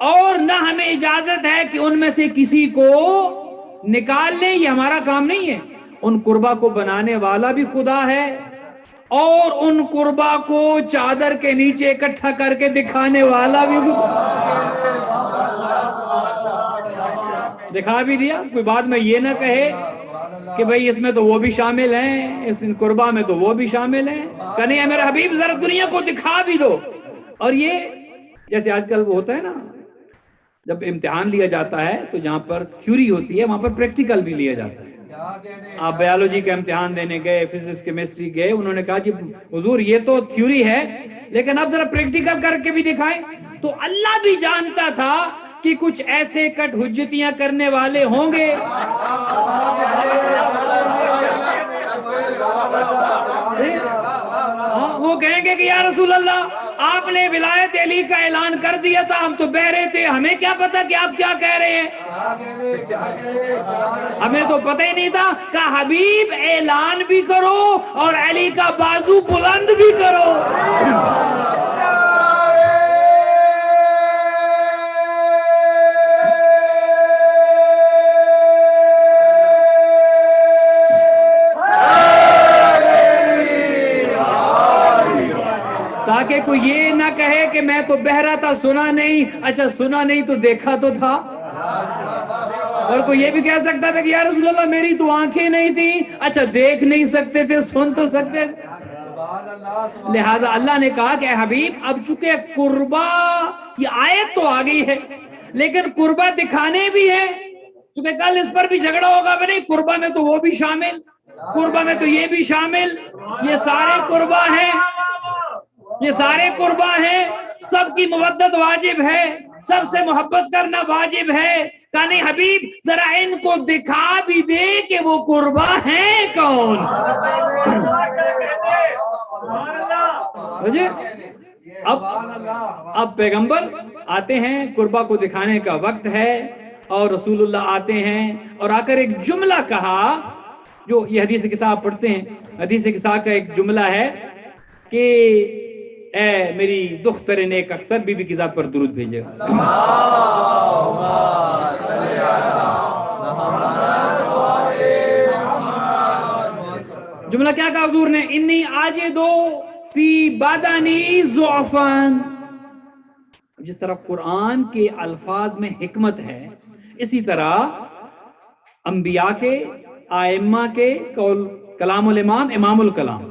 اور نہ ہمیں اجازت ہے کہ ان میں سے کسی کو نکال لیں، یہ ہمارا کام نہیں ہے۔ ان قربا کو بنانے والا بھی خدا ہے اور ان قربا کو چادر کے نیچے اکٹھا کر کے دکھانے والا بھی دکھا بھی دیا۔ کوئی بعد میں یہ نہ کہے کہ بھئی اس میں تو وہ بھی شامل ہیں، اس قربا میں تو وہ بھی شامل ہیں، کہ نہیں میرے حبیب ذرا دنیا کو دکھا بھی دو۔ اور یہ جیسے آج کل وہ ہوتا ہے نا، جب امتحان لیا جاتا ہے تو جہاں پر تھیوری ہوتی ہے وہاں پر پریکٹیکل بھی لیا جاتا ہے۔ آپ بیالوجی کا امتحان دینے گئے، فزکس کیمسٹری گئے، انہوں نے کہا جی حضور یہ تو تھیوری ہے لیکن اب ذرا پریکٹیکل کر کے بھی دکھائیں۔ تو اللہ بھی جانتا تھا کہ کچھ ایسے کٹ حجتیاں کرنے والے ہوں گے، وہ کہیں گے کہ یا رسول اللہ آپ نے ولایت علی کا اعلان کر دیا تھا، ہم تو بہرے تھے، ہمیں کیا پتا کہ آپ کیا کہہ رہے ہیں، ہمیں تو پتہ ہی نہیں تھا۔ کہ حبیب اعلان بھی کرو اور علی کا بازو بلند بھی کرو۔ تاکہ کوئی یہ نہ کہے کہ میں تو بہرا تھا سنا نہیں، اچھا سنا نہیں تو دیکھا تو تھا۔ اور کوئی یہ بھی کہہ سکتا تھا کہ یا رسول اللہ میری تو آنکھیں نہیں تھیں، اچھا دیکھ نہیں سکتے تھے، سن تو سکتے تھے۔ لہٰذا اللہ نے کہا کہ اے حبیب اب چونکہ قربا یہ آیت تو آ گئی ہے لیکن قربا دکھانے بھی ہے، چونکہ کل اس پر بھی جھگڑا ہوگا، نہیں قربا میں تو وہ بھی شامل، قربا میں تو یہ بھی شامل، یہ سارے قربا ہیں، یہ سارے قربا ہیں، سب کی مودت واجب ہے، سب سے محبت کرنا واجب ہے۔ کہنے حبیب ذرا ان کو دکھا بھی دے کہ وہ قربا ہیں کون۔ اب پیغمبر آتے ہیں، قربا کو دکھانے کا وقت ہے، اور رسول اللہ آتے ہیں اور آ کر ایک جملہ کہا جو یہ حدیث قصہ آپ پڑھتے ہیں، حدیث قصہ کا ایک جملہ ہے کہ اے میری دختر نیک اختر، بی بی کی ذات پر درود بھیجے۔ جملہ کیا کہا حضور نے؟ انی آجدو فی بدنی ضعفاً۔ جس طرح قرآن کے الفاظ میں حکمت ہے، اسی طرح انبیاء کے، ائمہ کے قول، کلام الامام امام الکلام،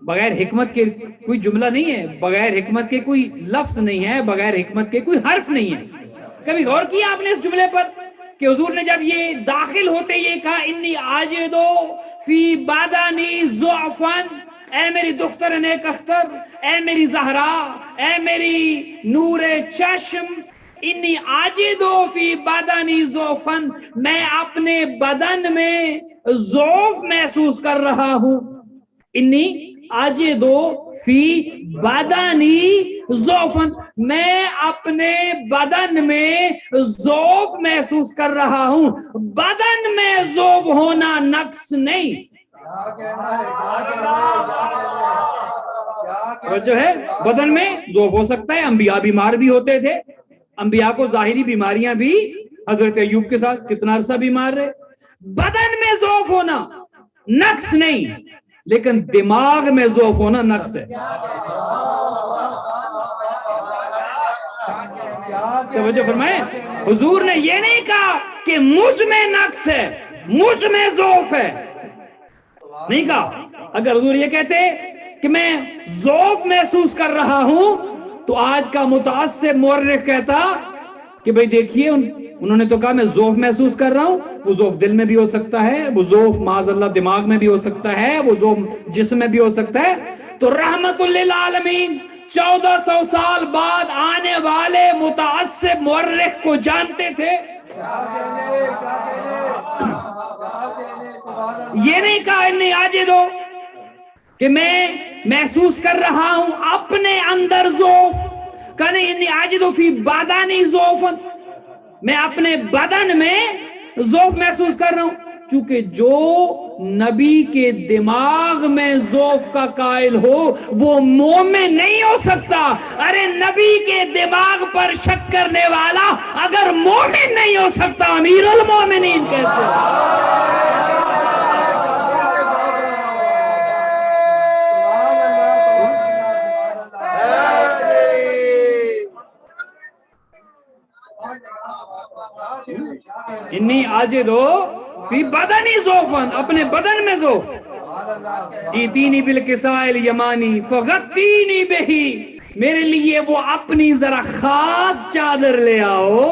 بغیر حکمت کے کوئی جملہ نہیں ہے، بغیر حکمت کے کوئی لفظ نہیں ہے، بغیر حکمت کے کوئی حرف نہیں ہے۔ کبھی غور کیا آپ نے اس جملے پر کہ حضور نے جب یہ داخل ہوتے یہ کہا انی آجدو فی بدنی ضعفاً، اے میری دختر نیک اختر، اے میری زہرا، اے میری نور چشم، انی آجدو فی بدنی ضعفاً، میں اپنے بدن میں ضعف محسوس کر رہا ہوں۔ انی آجدو فی بدنی ضعفاً، میں اپنے بدن میں ضعف محسوس کر رہا ہوں۔ بدن میں ضعف ہونا نقص نہیں، جو ہے بدن میں ضعف ہو سکتا ہے۔ انبیاء بیمار بھی ہوتے تھے، انبیاء کو ظاہری بیماریاں بھی، حضرت ایوب کے ساتھ کتنا عرصہ بیمار رہے۔ بدن میں ضعف ہونا نقص نہیں، لیکن دماغ میں ضعف ہونا نقص ہے۔ توجہ فرمائیں، حضور نے یہ نہیں کہا کہ مجھ میں نقص ہے، مجھ میں ضعف ہے، نہیں کہا۔ اگر حضور یہ کہتے کہ میں ضعف محسوس کر رہا ہوں تو آج کا متعصب مورخ کہتا کہ بھئی دیکھیے انہوں نے تو کہا میں ضعف محسوس کر رہا ہوں، وہ ضعف دل میں بھی ہو سکتا ہے، وہ ضعف معاذ اللہ دماغ میں بھی ہو سکتا ہے، وہ ضعف جسم میں بھی ہو سکتا ہے۔ تو رحمت للعالمین 1400 سال بعد آنے والے متعصب مورخ کو جانتے تھے۔ یہ نہیں کہا انی آجدو کہ میں محسوس کر رہا ہوں اپنے اندر ضعف، کہ نہیں انی آجدو فی بدنی ضعفاً، میں اپنے بدن میں ضعف محسوس کر رہا ہوں۔ چونکہ جو نبی کے دماغ میں ذوف کا قائل ہو وہ مومن نہیں ہو سکتا. ارے نبی کے دماغ پر شک کرنے والا اگر مومن نہیں ہو سکتا امیر المومنین کیسے؟ انی آجدو فی بدنی ذوفن، اپنے بدن میں ذوف. ایتینی بالکسائل یمانی فغتینی بہی، میرے لیے وہ اپنی ذرا خاص چادر لے آؤ.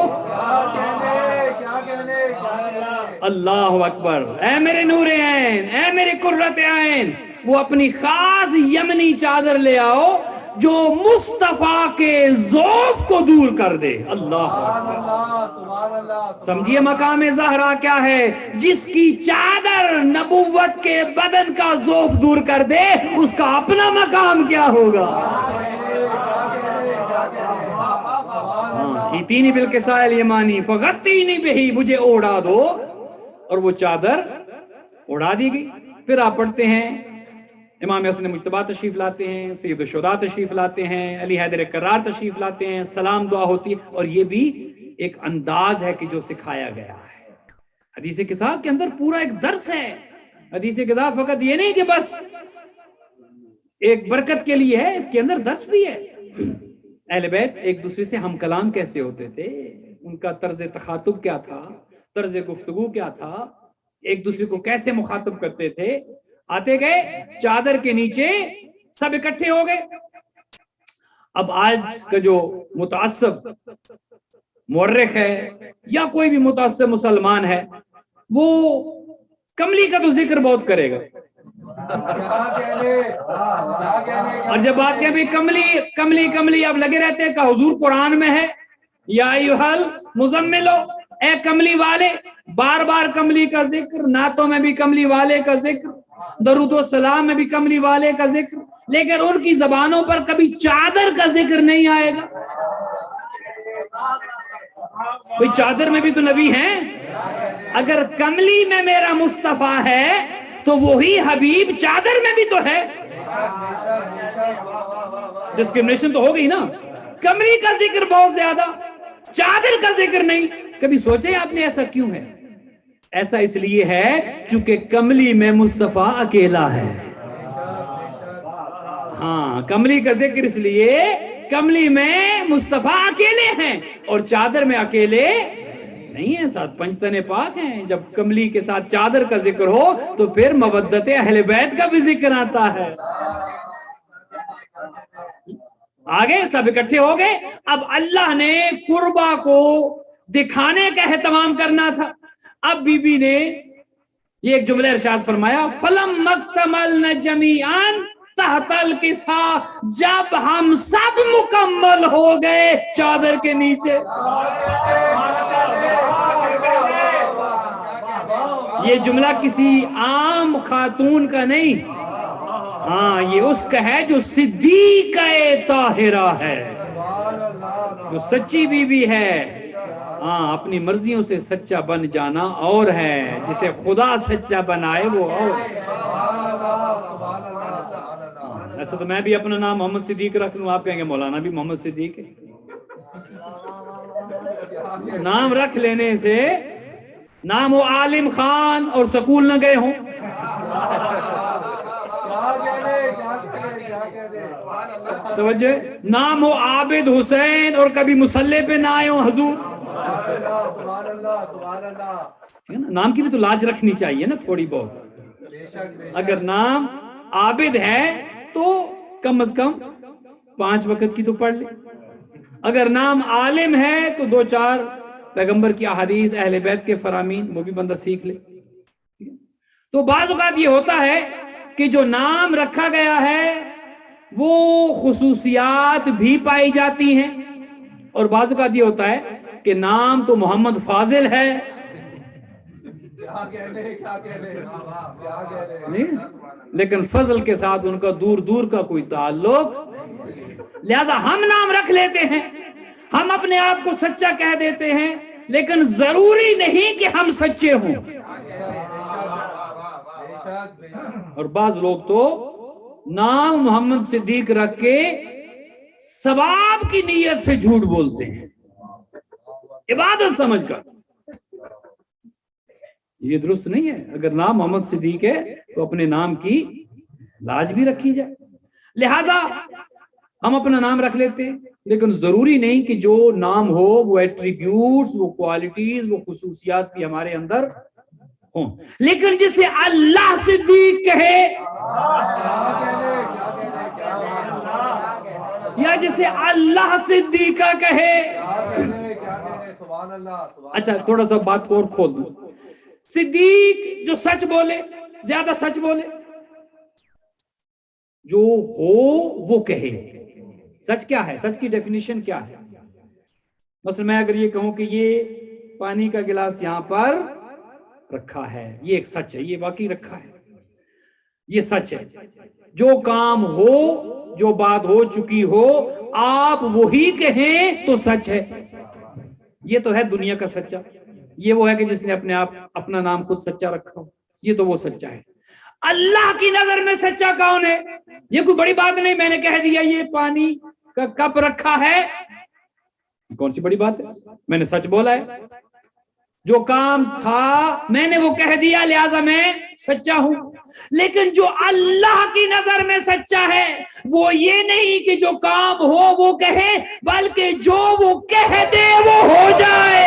اللہ اکبر. اے میرے نور عین، اے میرے قرۃ عین، وہ اپنی خاص یمنی چادر لے آؤ جو مصطفیٰ کے ذوف کو دور کر دے. اللہ سمجھیے مقام زہرا کیا ہے؟ جس کی چادر نبوت کے بدن کا ذوف دور کر دے اس کا اپنا مقام کیا ہوگا؟ ایتینی بالکسائل یمانی فغتینی بہی، مجھے اوڑھا دو. اور وہ چادر اڑا دی گئی. پھر آپ پڑھتے ہیں امام حسن مجتبیٰ تشریف لاتے ہیں، سید الشہداء تشریف لاتے ہیں، علی حیدر کرار تشریف لاتے ہیں، سلام دعا ہوتی ہے. اور یہ بھی ایک انداز ہے کہ جو سکھایا گیا ہے. حدیث کساء کے اندر پورا ایک درس ہے. حدیث کساء فقط یہ نہیں کہ بس ایک برکت کے لیے ہے، اس کے اندر درس بھی ہے. اہل بیت ایک دوسرے سے ہم کلام کیسے ہوتے تھے، ان کا طرز تخاطب کیا تھا، طرز گفتگو کیا تھا، ایک دوسرے کو کیسے مخاطب کرتے تھے. آتے گئے چادر کے نیچے سب اکٹھے ہو گئے. اب آج کا جو متعصب مورخ ہے یا کوئی بھی متعصب مسلمان ہے وہ کملی کا تو ذکر بہت کرے گا. اور جب بات کہ کملی کملی اب لگے رہتے ہیں کہ حضور قرآن میں ہے یا ایھل مزملو، اے کملی والے. بار بار کملی کا ذکر، نعتوں میں بھی کملی والے کا ذکر، درود و سلام میں بھی کملی والے کا ذکر، لیکن ان کی زبانوں پر کبھی چادر کا ذکر نہیں آئے گا. کوئی چادر میں بھی تو نبی ہیں. اگر کملی میں میرا مصطفیٰ ہے تو وہی حبیب چادر میں بھی تو ہے. ڈسکریمنیشن تو ہو گئی نا. کملی کا ذکر بہت زیادہ، چادر کا ذکر نہیں. کبھی سوچے آپ نے ایسا کیوں ہے؟ ایسا اس لیے ہے چونکہ کملی میں مصطفیٰ اکیلا ہے. ہاں، کملی کا ذکر اس لیے، کملی میں مصطفیٰ اکیلے ہیں اور چادر میں اکیلے نہیں ہیں، ساتھ پنجتن پاک ہیں. جب کملی کے ساتھ چادر کا ذکر ہو تو پھر مودت اہل بیت کا بھی ذکر آتا ہے. آگے سب اکٹھے ہو گئے. اب اللہ نے قربا کو دکھانے کا اہتمام کرنا تھا. اب بی بی نے یہ ایک جملہ ارشاد فرمایا، فلم مکتملن جمیعاً تحت الکساء، جب ہم سب مکمل ہو گئے چادر کے نیچے. یہ جملہ کسی عام خاتون کا نہیں، ہاں یہ اس کا ہے جو صدیقہ طاہرہ ہے، جو سچی بی بی ہے. ہاں، اپنی مرضیوں سے سچا بن جانا اور ہے، جسے خدا سچا بنائے وہ اور. ایسا تو میں بھی اپنا نام محمد صدیق رکھ لوں، آپ کہیں گے مولانا بھی محمد صدیق ہے. نام رکھ لینے سے نام وہ عالم خان اور سکول نہ گئے ہوں. توجہ، نام وہ عابد حسین اور کبھی مصلی پہ نہ آئے ہوں حضور. نام کی بھی تو لاج رکھنی چاہیے نا تھوڑی بہت. اگر نام عابد ہے تو کم از کم 5 وقت کی تو پڑھ لے. اگر نام عالم ہے تو 2-4 پیغمبر کی احادیث، اہل بیت کے فرامین، وہ بھی بندہ سیکھ لے. تو بعض اوقات یہ ہوتا ہے کہ جو نام رکھا گیا ہے وہ خصوصیات بھی پائی جاتی ہیں، اور بعض اوقات یہ ہوتا ہے کہ نام تو محمد فاضل ہے لیکن فضل کے ساتھ ان کا دور دور کا کوئی تعلق. لہذا ہم نام رکھ لیتے ہیں، ہم اپنے آپ کو سچا کہہ دیتے ہیں، لیکن ضروری نہیں کہ ہم سچے ہوں. اور بعض لوگ تو نام محمد صدیق رکھ کے ثواب کی نیت سے جھوٹ بولتے ہیں عبادت سمجھ کر. یہ درست نہیں ہے. اگر نام محمد صدیق ہے تو اپنے نام کی لاج بھی رکھی جائے. لہذا ہم اپنا نام رکھ لیتے ہیں، لیکن ضروری نہیں کہ جو نام ہو وہ ایٹریبیوٹس، وہ کوالٹیز، وہ خصوصیات بھی ہمارے اندر ہوں. لیکن جسے اللہ صدیق کہے یا جسے اللہ صدیقہ کہے. اچھا تھوڑا سا بات کو اور کھول دوں. صدیق جو سچ بولے، زیادہ سچ بولے، جو ہو وہ کہے. سچ کیا ہے؟ سچ کی ڈیفینیشن کیا ہے؟ مثلا میں اگر یہ کہوں کہ یہ پانی کا گلاس یہاں پر رکھا ہے، یہ ایک سچ ہے، یہ واقعی رکھا ہے، یہ سچ ہے. جو کام ہو، جو بات ہو چکی ہو، آپ وہی کہیں تو سچ ہے. یہ تو ہے دنیا کا سچا. یہ وہ ہے کہ جس نے اپنا نام خود سچا رکھا ہو، یہ تو وہ سچا ہے. اللہ کی نظر میں سچا کون ہے؟ یہ کوئی بڑی بات نہیں. میں نے کہہ دیا یہ پانی کا کپ رکھا ہے، کون سی بڑی بات ہے؟ میں نے سچ بولا ہے. جو کام تھا میں نے وہ کہہ دیا، لہذا میں سچا ہوں. لیکن جو اللہ کی نظر میں سچا ہے وہ یہ نہیں کہ جو کام ہو وہ کہے، بلکہ جو وہ کہہ دے وہ ہو جائے.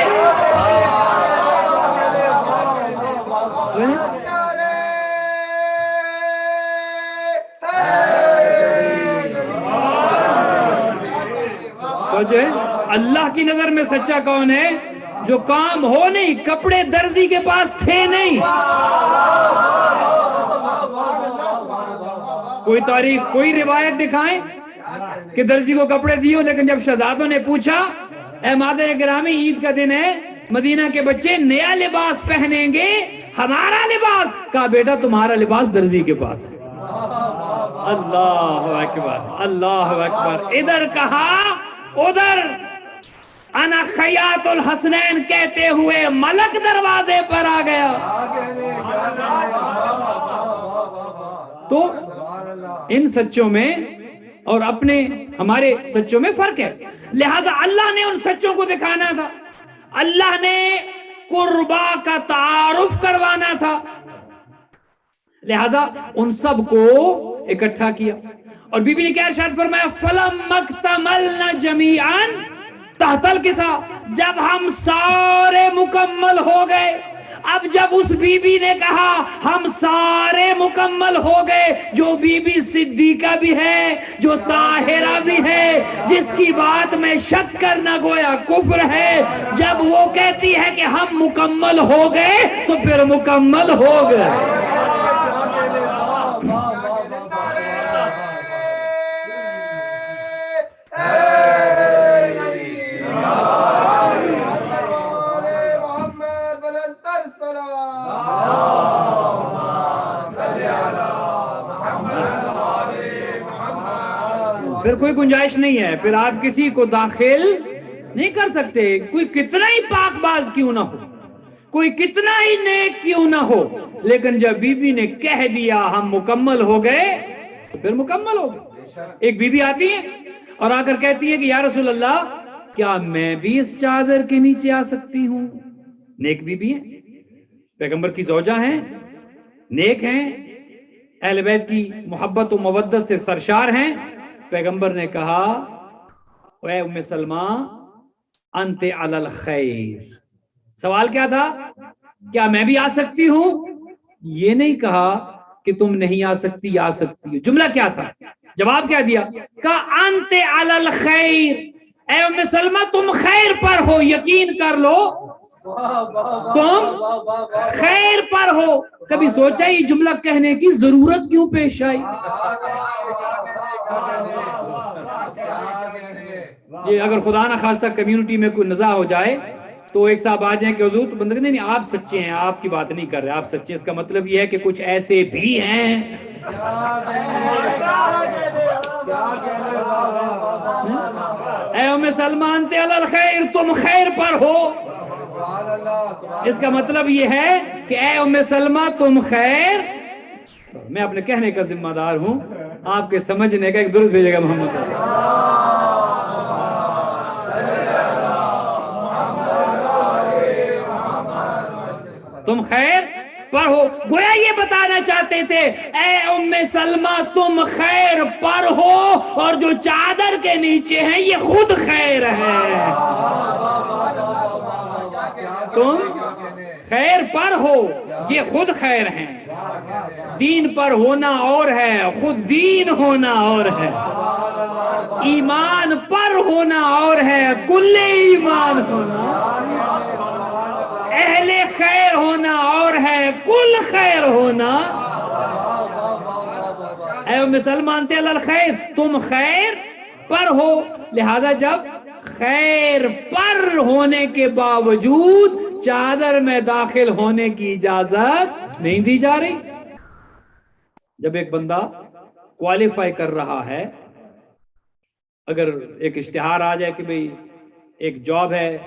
تو جو اللہ کی نظر میں سچا کون ہے؟ جو کام ہو نہیں، کپڑے درزی کے پاس تھے نہیں. کوئی تاریخ، کوئی روایت دکھائیں کہ درزی کو کپڑے دیو، لیکن جب شہزادوں نے پوچھا اے مادر گرامی عید کا دن ہے، مدینہ کے بچے نیا لباس پہنیں گے، ہمارا لباس، کہا بیٹا تمہارا لباس درزی کے پاس. اللہ اکبر، اللہ اکبر. ادھر کہا ادھر انا خیاط الحسنین کہتے ہوئے ملک دروازے پر آ گیا. تو ان سچوں میں اور ہمارے سچوں میں فرق ہے. لہذا اللہ نے ان سچوں کو دکھانا تھا، اللہ نے قربا کا تعارف کروانا تھا، لہذا ان سب کو اکٹھا کیا. اور بی بی نے کیا ارشاد فرمایا؟ فَلَمَّا اكْتَمَلْنَا جَمِيعًا تحت الکساء، جب ہم سارے مکمل ہو گئے. اب جب اس بی بی نے کہا ہم سارے مکمل ہو گئے، جو بی بی صدیقہ بھی ہے، جو طاہرہ بھی ہے، جس کی بات میں شک کرنا گویا کفر ہے، جب وہ کہتی ہے کہ ہم مکمل ہو گئے تو پھر مکمل ہو گئے. پھر کوئی گنجائش نہیں ہے، پھر آپ کسی کو داخل نہیں کر سکتے. کوئی کتنا ہی پاک باز کیوں نہ ہو، کوئی کتنا ہی نیک کیوں نہ ہو، لیکن جب بی بی نے کہہ دیا ہم مکمل ہو گئے تو پھر مکمل ہو گئے. ایک بی بی آتی ہے اور آ کر کہتی ہے کہ یا رسول اللہ کیا میں بھی اس چادر کے نیچے آ سکتی ہوں؟ نیک بی بی ہیں، پیغمبر کی زوجہ ہیں، نیک ہیں، اہل بیت کی محبت و مودت سے سرشار ہیں. پیغمبر نے کہا اے ام سلمہ انت علی الخیر. سوال کیا تھا؟ کیا میں بھی آ سکتی ہوں؟ یہ نہیں کہا کہ تم نہیں آ سکتی، آ سکتی ہو. جملہ کیا تھا؟ جواب کیا دیا؟ کہا انت علی الخیر، اے ام سلمہ تم خیر پر ہو، یقین کر لو تم خیر پر ہو. کبھی سوچا یہ جملہ کہنے کی ضرورت کیوں پیش آئی؟ یہ اگر خدا نہ خواستہ کمیونٹی میں کوئی نزاع ہو جائے تو ایک صاحب آ جائیں کہ حضور تو بندہ نہیں آپ سچے ہیں، آپ کی بات نہیں کر رہے، آپ سچے. اس کا مطلب یہ ہے کہ کچھ ایسے بھی ہیں. اے ام سلمہ انت علی الخیر، تم خیر پر ہو. اس کا مطلب یہ ہے کہ اے ام سلمہ تم خیر میں اپنے کہنے کا ذمہ دار ہوں، آپ کے سمجھنے کا ایک درود بھیجے گا محمد۔ تم خیر پر ہو، گویا یہ بتانا چاہتے تھے اے ام سلمہ تم خیر پر ہو، اور جو چادر کے نیچے ہیں یہ خود خیر ہے۔ تم خیر پر ہو، یہ خود خیر ہیں۔ دین پر ہونا اور ہے، خود دین ہونا اور ہے۔ ایمان پر ہونا اور ہے، کل ایمان ہونا۔ اہل خیر ہونا اور ہے، کل خیر ہونا۔ اے ام سلمہ انت علی الخیر، تم خیر پر ہو، لہذا جب خیر پر ہونے کے باوجود چادر میں داخل ہونے کی اجازت نہیں دی جا رہی۔ جب ایک بندہ کوالیفائی کر رہا ہے، اگر ایک اشتہار آ جائے کہ بھئی ایک جاب ہے،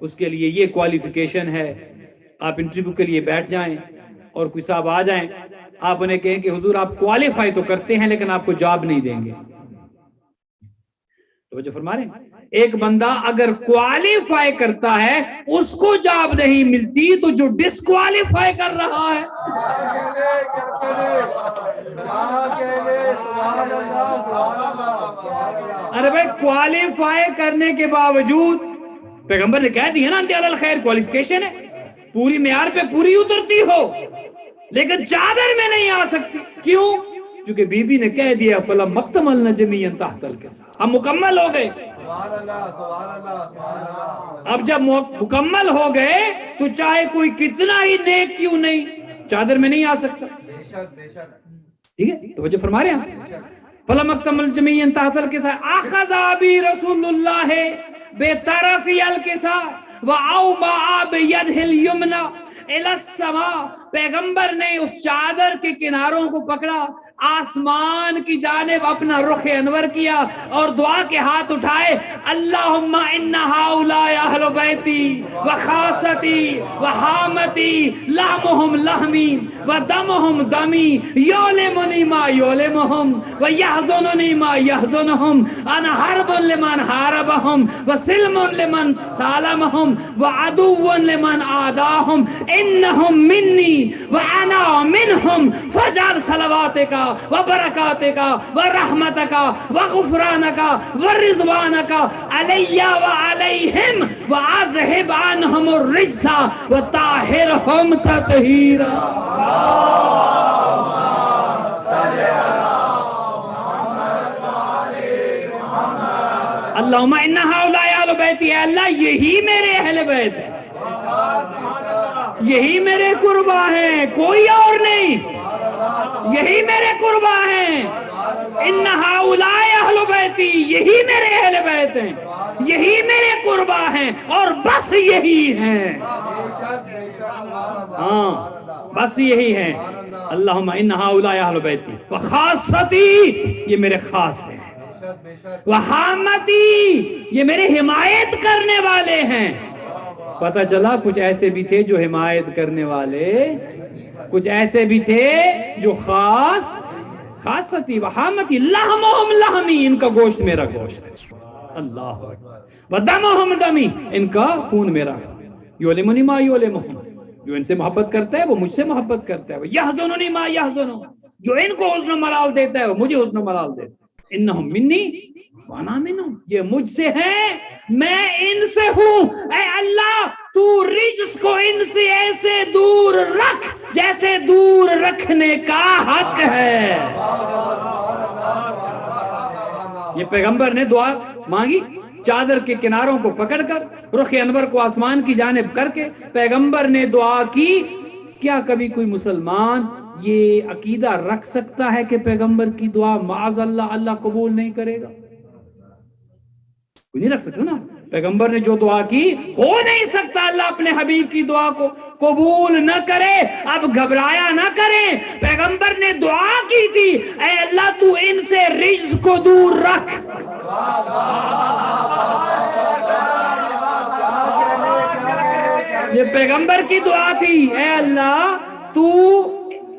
اس کے لیے یہ کوالیفیکیشن ہے، آپ انٹرویو کے لیے بیٹھ جائیں اور کوئی صاحب آ جائیں، آپ انہیں کہیں کہ حضور آپ کوالیفائی تو کرتے ہیں لیکن آپ کو جاب نہیں دیں گے، تو جو فرما رہے ہیں ایک بندہ اگر کوالیفائی کرتا ہے اس کو جاب نہیں ملتی، تو جو ڈسکوالیفائی کر رہا ہے، ارے بھائی کوالیفائی کرنے کے باوجود پیغمبر نے کہہ دی ہے نا انت علی الخیر، کوالیفیکیشن ہے، پوری معیار پہ پوری اترتی ہو لیکن چادر میں نہیں آ سکتی۔ کیوں؟ کیونکہ بی بی نے کہہ دیا فَلَمْ مَقْتَمَلْنَ جَمِيعًا تَحْتَ الْكِسَاءِ، ہم مکمل ہو گئے۔ اب جب مکمل ہو گئے تو چاہے کوئی کتنا ہی نیک کیوں نہیں، چادر میں نہیں آ سکتا۔ ٹھیک ہے، توجہ فرما رہے ہیں۔ فَلَمْ مَقْتَمَلْنَ جَمِيعًا تَحْتَ الْكِسَاءِ أَخَذَ بِي رَسُولُ اللَّهِ بِطَرَفِ الْكِسَاءِ وَأَوْمَأَ بِيَدِهِ الْيُمْنَى إِلَى السَّمَاءِ، پیغمبر نے اس چادر کے کناروں کو پکڑا، آسمان کی جانب اپنا رخ انور کیا اور دعا کے ہاتھ اٹھائے، اللہم ان ہؤلاء اہل بیتی وخاصتی وحامتی، لحمہم لحمی ودمہم دمی، یولمنی ما یولمہم ویحزننی ما یحزنہم، انا حرب لمن حاربہم وسلم لمن سالمہم وعدو لمن عاداہم، انہم منی وانا منہم، فجعل صلواتک وبرکاتک ورحمتک وغفرانک ورضوانک علی وعلیہم واذہب عنہم الرجس وطہرہم تطہیرا۔ اللہم ان ہؤلاء اہل بیتی، اے اللہ یہی میرے اہل بیت ہیں، یہی میرے قربا ہیں، کوئی اور نہیں، یہی میرے قربا ہیں۔ ان ہؤلاء اہل بیتی، یہی میرے اہل بیت ہیں، یہی میرے قربا ہیں اور بس یہی ہیں، ہاں بس یہی ہیں۔ اللہم ان ہؤلاء اہل بیتی وخاصتی، یہ میرے خاص ہیں، وحامتی، یہ میرے حمایت کرنے والے ہیں۔ پتہ چلا کچھ ایسے بھی تھے جو حمایت کرنے والے، کچھ ایسے بھی تھے جو خاصتی وحامتی، لحمہم لحمی، ان کا گوشت میرا گوشت ہے، اللہ اکبر، ودمہم دمی، ان کا خون میرا ہے، یولمنی ما یولمہم، جو ان سے محبت کرتا ہے وہ مجھ سے محبت کرتا ہے، یحزننی ما یحزنہم، جو ان کو حزن و ملال دیتا ہے وہ مجھے حزن و ملال دیتا ہے، انہم منی وانا منہم، یہ مجھ سے ہیں میں ان سے ہوں۔ اے اللہ تو رجس کو ان سے ایسے دور رکھ جیسے دور رکھنے کا حق ہے۔ یہ پیغمبر نے دعا مانگی، چادر کے کناروں کو پکڑ کر، رخ انور کو آسمان کی جانب کر کے پیغمبر نے دعا کی۔ کیا کبھی کوئی مسلمان یہ عقیدہ رکھ سکتا ہے کہ پیغمبر کی دعا معاذ اللہ اللہ قبول نہیں کرے گا؟ کوئی نہیں رکھ سکتا نا، پیغمبر نے جو دعا کی ہو نہیں سکتا اللہ اپنے حبیب کی دعا کو قبول نہ کرے۔ اب گھبرایا نہ کریں، پیغمبر نے دعا کی تھی اے اللہ تو ان سے رجز کو دور رکھ۔ یہ پیغمبر کی دعا تھی، اے اللہ تو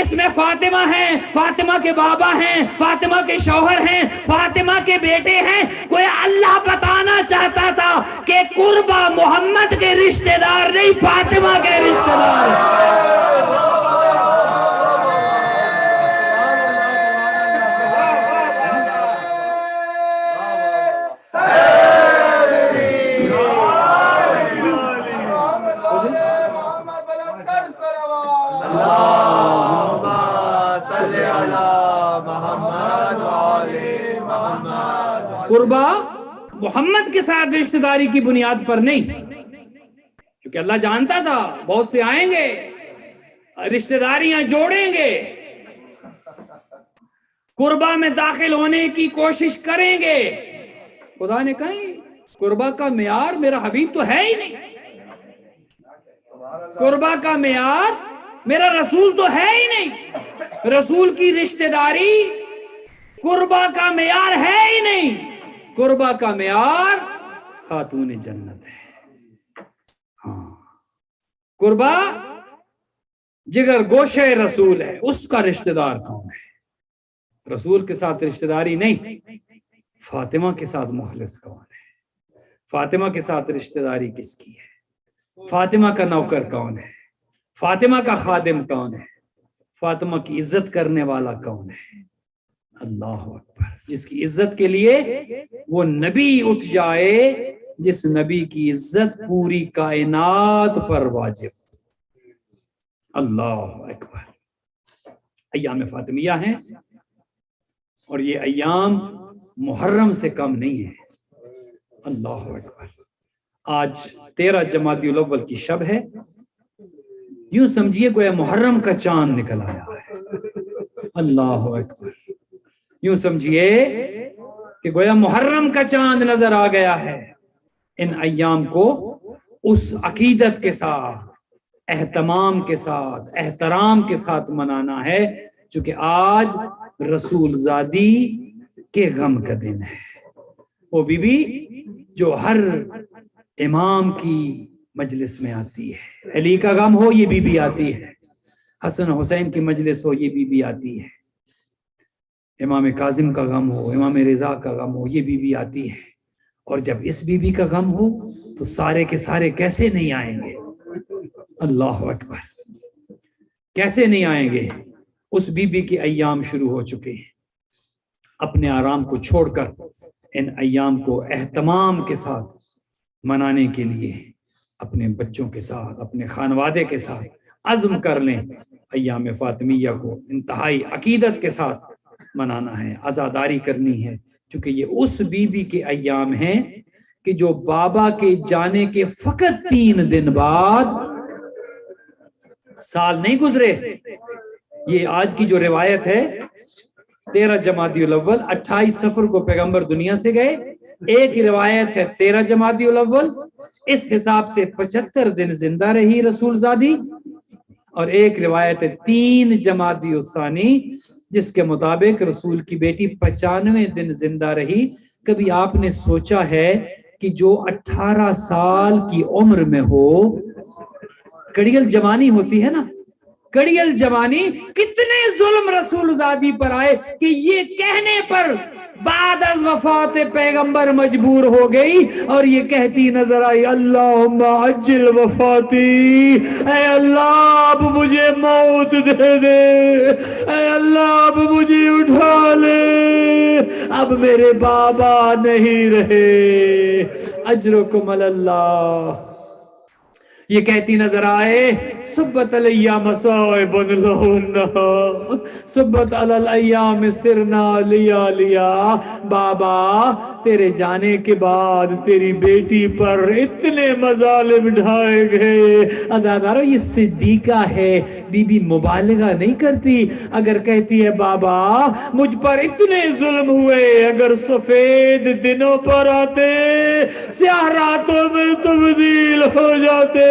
اس میں فاطمہ ہیں، فاطمہ کے بابا ہیں، فاطمہ کے شوہر ہیں، فاطمہ کے بیٹے ہیں. کوئی اللہ بتانا چاہتا تھا کہ قربا محمد کے رشتہ دار نہیں، فاطمہ کے رشتہ دار ہیں. قربا محمد کے ساتھ رشتہ داری کی بنیاد پر نہیں، کیونکہ اللہ جانتا تھا بہت سے آئیں گے، رشتہ داریاں جوڑیں گے، قربا میں داخل ہونے کی کوشش کریں گے. خدا نے کہا قربا کا معیار میرا حبیب تو ہے ہی نہیں، قربا کا معیار میرا رسول تو ہے ہی نہیں، رسول کی رشتہ داری قربا کا معیار ہے ہی نہیں. قربا کا معیار خاتون جنت ہے. ہاں، قربا جگر گوشہ رسول ہے، اس کا رشتہ دار کون ہے؟ رسول کے ساتھ رشتہ داری نہیں، فاطمہ کے ساتھ مخلص کون ہے؟ فاطمہ کے ساتھ رشتہ داری کس کی ہے؟ فاطمہ کا نوکر کون ہے؟ فاطمہ کا خادم کون ہے؟ فاطمہ کی عزت کرنے والا کون ہے؟ اللہ اکبر. جس کی عزت کے لیے وہ نبی اٹھ جائے، جس نبی کی عزت پوری کائنات پر واجب. اللہ اکبر. ایام فاطمیہ ہیں اور یہ ایام محرم سے کم نہیں ہے. اللہ اکبر. آج 13 جمادی الاول کی شب ہے، یوں سمجھیے گویا محرم کا چاند نکل آیا ہے. اللہ اکبر. یوں سمجھیے کہ گویا محرم کا چاند نظر آ گیا ہے. ان ایام کو اس عقیدت کے ساتھ، اہتمام کے ساتھ، احترام کے ساتھ منانا ہے چونکہ آج رسول زادی کے غم کا دن ہے. وہ بی بی جو ہر امام کی مجلس میں آتی ہے، علی کا غم ہو یہ بی بی آتی ہے، حسن حسین کی مجلس ہو یہ بی بی آتی ہے، امام کاظم کا غم ہو، امام رضا کا غم ہو یہ بی بی آتی ہے. اور جب اس بی بی کا غم ہو تو سارے کے سارے کیسے نہیں آئیں گے؟ اللہ اکبر. کیسے نہیں آئیں گے؟ اس بی بی کے ایام شروع ہو چکے ہیں. اپنے آرام کو چھوڑ کر ان ایام کو اہتمام کے ساتھ منانے کے لیے اپنے بچوں کے ساتھ، اپنے خانوادے کے ساتھ عزم کر لیں. ایام فاطمیہ کو انتہائی عقیدت کے ساتھ منانا ہے، عزاداری کرنی ہے، کیونکہ یہ اس بی بی کے ایام ہیں کہ جو بابا کے جانے کے فقط 3 دن بعد، سال نہیں گزرے. یہ آج کی جو روایت ہے 13 جمادی الاول، 28 صفر کو پیغمبر دنیا سے گئے. ایک روایت ہے 13 جمادی الاول، اس حساب سے 75 دن زندہ رہی رسول زادی. اور ایک روایت ہے 3 جمادی الثانی، جس کے مطابق رسول کی بیٹی 95 دن زندہ رہی. کبھی آپ نے سوچا ہے کہ جو 18 سال کی عمر میں ہو، کڑیل جوانی ہوتی ہے نا، کڑیل جوانی، کتنے ظلم رسول زادی پر آئے کہ یہ کہنے پر بعد از وفات پیغمبر مجبور ہو گئی اور یہ کہتی نظر آئی، اللہم عجل وفاتی، اے اللہ اب مجھے موت دے دے، اے اللہ اب مجھے اٹھا لے، اب میرے بابا نہیں رہے، اجرکم اللہ. یہ کہتی نظر آئے، صبت علیہ مصائب لہنہ، صبت علی الایام سرنا لیا لیا. بابا تیرے جانے کے بعد تیری بیٹی پر اتنے مظالم ڈھائے گئے. عزادارو یہ صدیقہ ہے، بی بی مبالغہ نہیں کرتی. اگر کہتی ہے بابا مجھ پر اتنے ظلم ہوئے، اگر سفید دنوں پر آتے، سیاہ راتوں میں تبدیل ہو جاتے،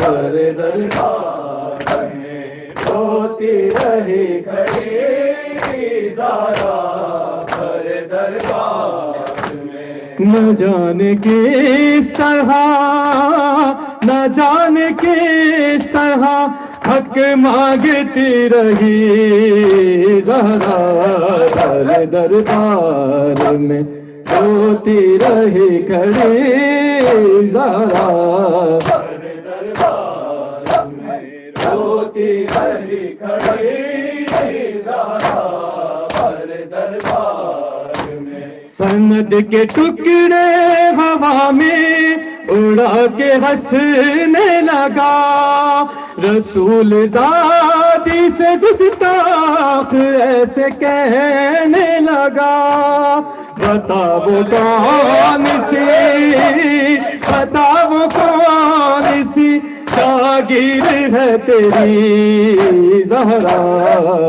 بر دربار میں، روتی رہی کھڑی زہرا بر دربار میں، نہ جانے کس طرح، نہ جانے کس طرح حق مانگتی رہی زہرا بر دربار میں، روتی رہی کھڑی زہرا بر دربار میں، روتی رہی کھڑی زہرا بر دربار میں، سند کے ٹکڑے ہوا میں اڑا کے ہنسنے لگا، رسول ذاتی سے گستاخ ایسے کہنے لگا، بتاؤ کون سی، بتاؤ کون سی جاگیر ہے تیری زہرا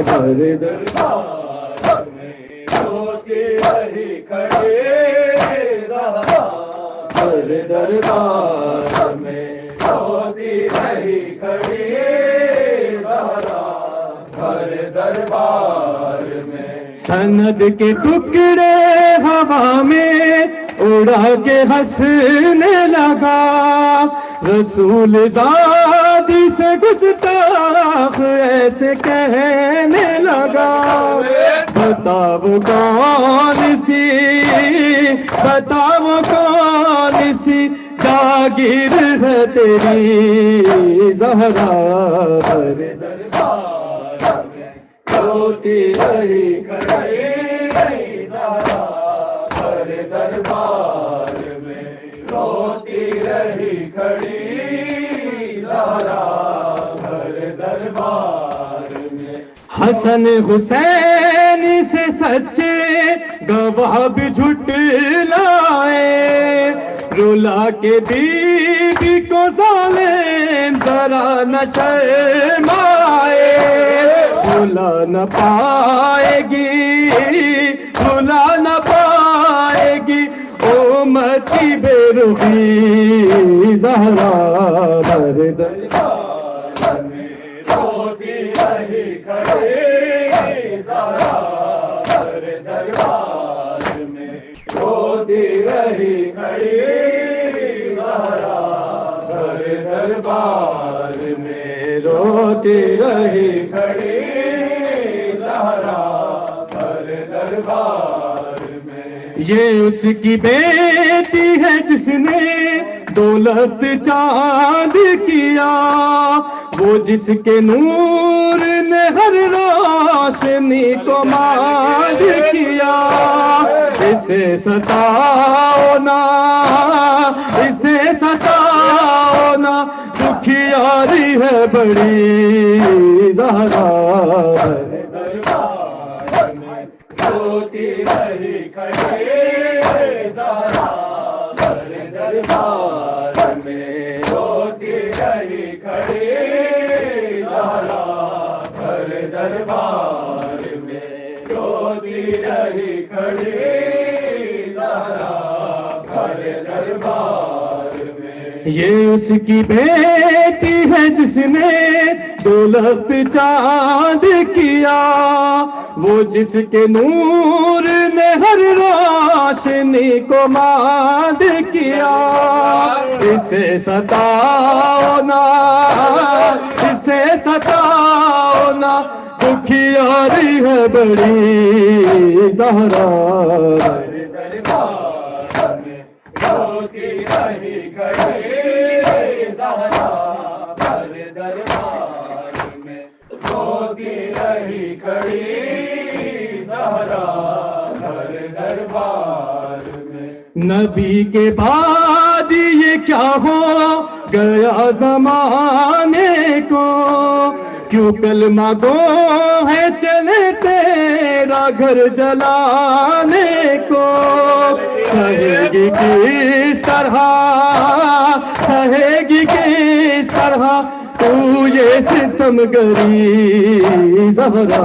بر دربار میں، روتی رہی کھڑی زہرا بر دربار میں، روتی رہی کھڑی زہرا بر دربار میں، سند کے ٹکڑے ہوا میں اڑا کے ہنسنے لگا، رسول ذاتی سے گستاخ ایسے کہنے لگا، بتاؤ کون سی، بتاؤ کون سی جاگیر ہے تیری زہرا بر دربار میں، روتی رہی کھڑی زہرا بر دربار میں، روتی رہی کھڑی زہرا بر دربار میں، حسن حسین سے سچے گواہ بھی جھٹلائے، رلا کے بی بی کو ظالم ذرا نہ شرمائے، بھلا نہ پائے گی، بھلا نہ پائے گی امت کی بے رخی زہرا بر دربار میں، روتی رہی کھڑی زہرا بر دربار میں، روتی رہی کھڑی زہرا بر دربار میں، روتی رہی کھڑی زہرا بر دربار میں، یہ اس کی بیٹی ہے جس نے دولت چاند کیا، وہ جس کے نور نے ہر روشنی کو ماد کیا، اسے ستاؤ نا، اسے ستاؤ نا، دکھیاری ہے بڑی زہرا بر دربار میں، روتی رہی کھڑی زہرا بر دربار میں، روتی رہی کھڑی زہرا بر دربار میں، روتی رہی کھڑی زہرا بر دربار میں، یہ اس کی بیٹی ہے جس نے دولت چاند کیا، وہ جس کے نور نے ہر روشنی کو ماد کیا، اسے ستاؤ نا، اسے ستاؤ نا، دکھیاری ہے بڑی زہرا بر دربار میں، روتی رہی کھڑی زہرا بر دربار میں، روتی رہی کھڑی زہرا بر دربار میں، نبی کے بعد یہ کیا ہو گیا زمانے کو، کیوں کلمہ گو ہے چلے تیرا گھر جلانے کو، سہے گی کس طرح، سہے گی کس طرح تو یہ ستم گری زہرا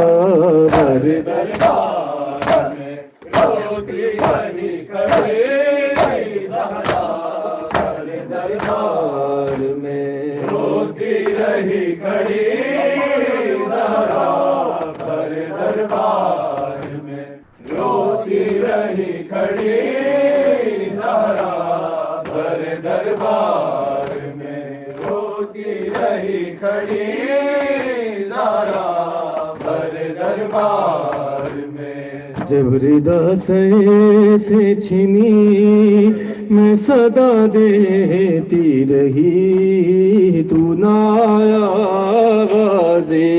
بر دربار میں، روتی رہی کھڑی زہرا دار میں روتی رہی کھڑی زہرا بھر دربار میں، روتی رہی کھڑی زہرا بھر دربار میں، روتی رہی کھڑی زہرا بھر دربار میں۔ جب ردا سر سے چھینی میں صدا دیتی رہی تو نہ آیا غازی،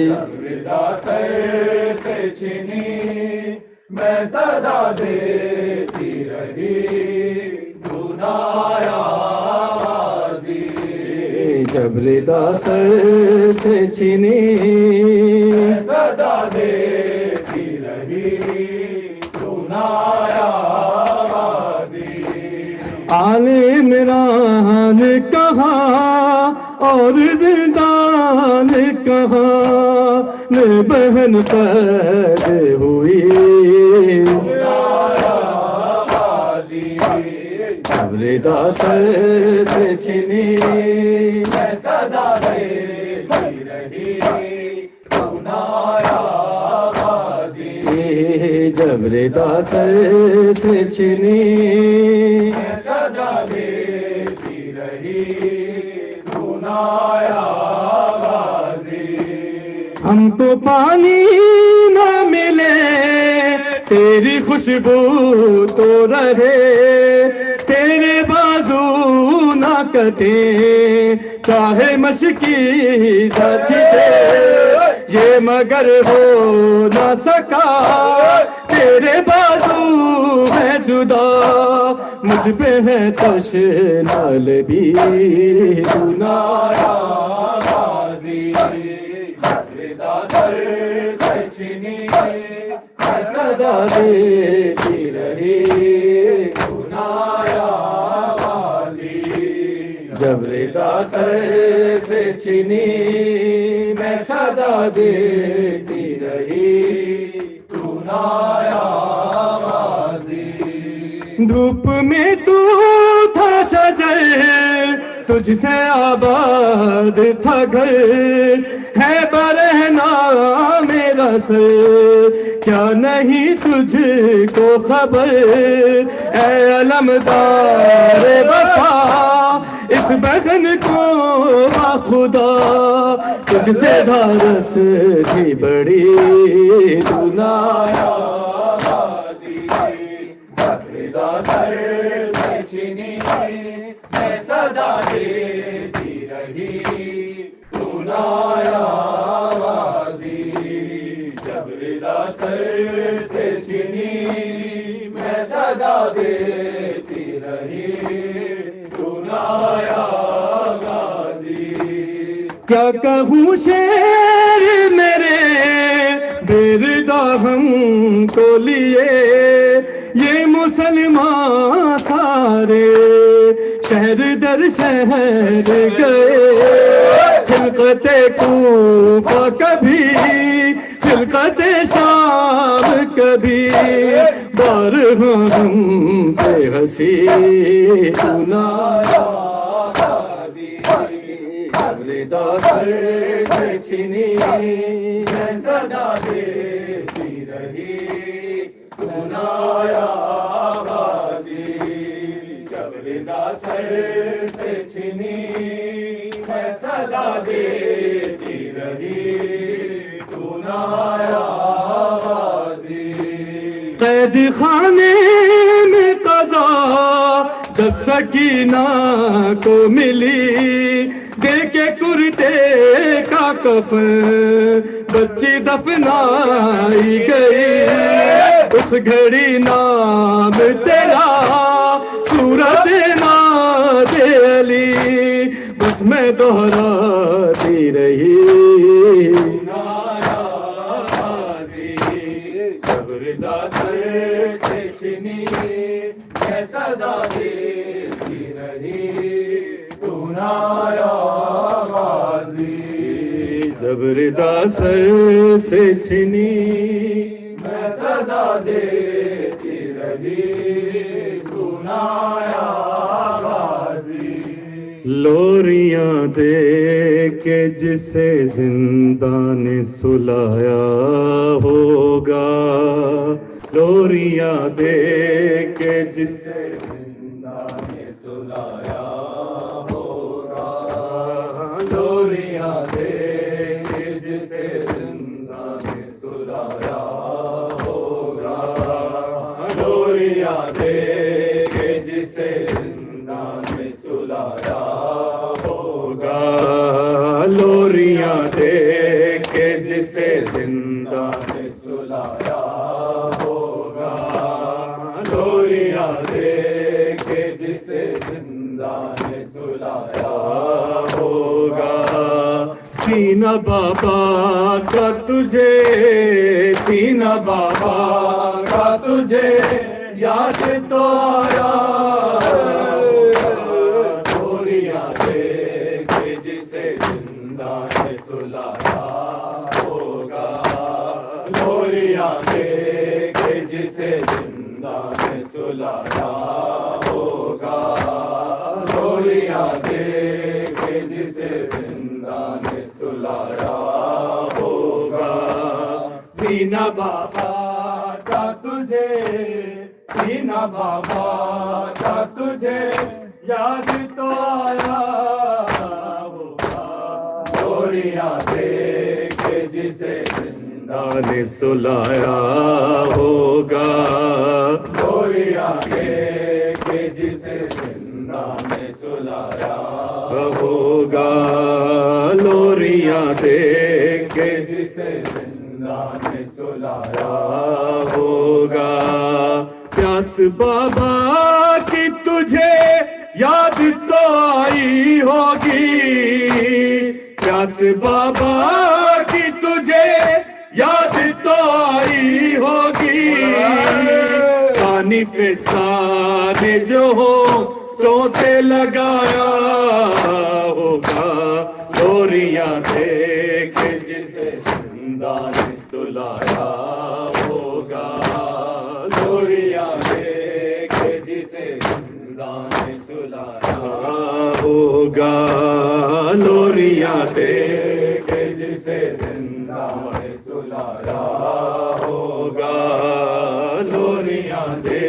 جب ردا سر سے چھینی میں صدا دیتی رہی تو نہ آیا غازی، جب ردا سر سے چھینی میں صدا دیتی رہی تو نہ آیا غازی، عالم عمران کہاں اور زندان کہاں نے بہن قید ہوئی، جب ردا سر سے چھینی میں صدا دیتی رہی تو نہ آیا غازی، جب ردا سر سے چھینی میں صدا دیتی رہی تو نہ آیا غازی، ہم تو پانی نہ ملے تیری خوشبو تو رہے، تیرے بازو نہ کٹے چاہے مشکی سا چھٹے، یہ مگر ہو نہ سکا تیرے بازو ہے جدا، مجھ پہ ہے تشنا لبی تو نہ آیا غازی، ردا سر سے چھینی میں صدا دیتی رہی تو نہ آیا غازی، جب ردا سر سے چھینی میں صدا دیتی رہی تو نہ آیا غازی، دھوپ میں تو تھا شجر تجھ سے آباد تھا گھر، ہے برہنا میرا سر کیا نہیں تجھ کو خبر، اے علمدار وفا اس بہن کو خدا تجھ سے دھارس تھی بڑی تو نہ آیا غازی، جب ردا سر سے چھینی میں صدا دیتی رہی تو نہ آیا غازی، جب ردا سر سے چھینی میں صدا دیتی رہی تو نہ آیا غازی، کیا کہوں شعر میرے بردا ہم کو لیے، یہ مسلمان سارے شہر در شہر گئے، خلقت کوفہ کبھی خلقت شام کبھی، بارہاں ہم پہ ہنسی تو نہ آیا غازی، جب ردا سر سے چھینی میں صدا دیتی رہی تو نہ آیا غازی، جب ردا سر سے چھینی میں صدا دیتی رہی تو نہ آیا غازی، قید خانے میں قضا جب سکینہ کو ملی، دے کے کرتے کا کفن بچی دفنائی گئی، اس گھڑی نام تیرا صورت ناد علی بس میں دہراتی رہی، جب ردا سر سے چھینی میں صدا دیتی رہی تو نہ آیا غازی، جب ردا سر سے چھینی میں صدا دیتی رہی تو نہ آیا غازی، لوریاں دے کے جسے زندہ نے سلایا ہوگا، لوریاں دے کے جسے زندہ نے سلایا ہوگا، لوریاں دے کے جسے زندہ نے سلایا ہوگا، لوریاں دے کے جسے زندہ نے سلایا ہوگا، لوریاں دے کے جسے زندہ نے سلایا ہوگا، لوریاں دے کے جسے زندہ نے سلایا ہوگا، سینہ بابا کا تجھے، سینہ بابا کا تجھے یاد تو آیا، لوریاں دے کے جسے زندہ نے سلایا ہوگا، لوریاں دے کے جسے زندہ نے سلایا ہوگا، لوریاں دے کے جسے زندہ نے سلایا ہوگا، سینہ بابا کا تجھے، سینہ بابا کا تجھے یاد تو آیا ہوگا، لوریاں دے کے جسے زندہ نے سلایا ہوگا، لوریاں دے کے جسے زندہ نے سلایا ہوگا، لوریاں دے کے جسے زندہ نے سلایا ہوگا، پیاس بابا کی تجھے یاد تو آئی ہوگی، پیاس بابا کی تجھے یاد تو آئی ہوگی، پانی فسان جو ہونٹوں سے لگایا ہوگا، لوریاں دے کے جسے زندہ نے سلایا ہوگا، لوریاں دے کے جسے زندہ نے سلایا ہوگا، لوریاں دے کے جسے زندہ نے سلایا ہوگا، لوریاں دے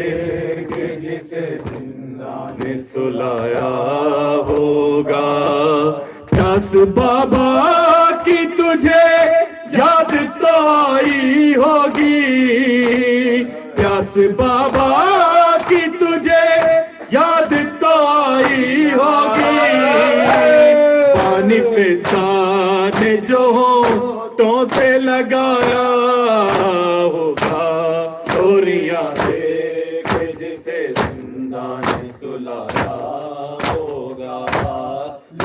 کے جسے زندہ نے سلایا ہوگا، پیاس بابا کی تجھے یاد تو آئی ہوگی، پیاس بابا کی تجھے یاد تو آئی ہوگی، پانی فسان جو ہونٹوں سے لگایا ہوگا، لوریاں دے کے جسے زندہ نے سلایا ہوگا،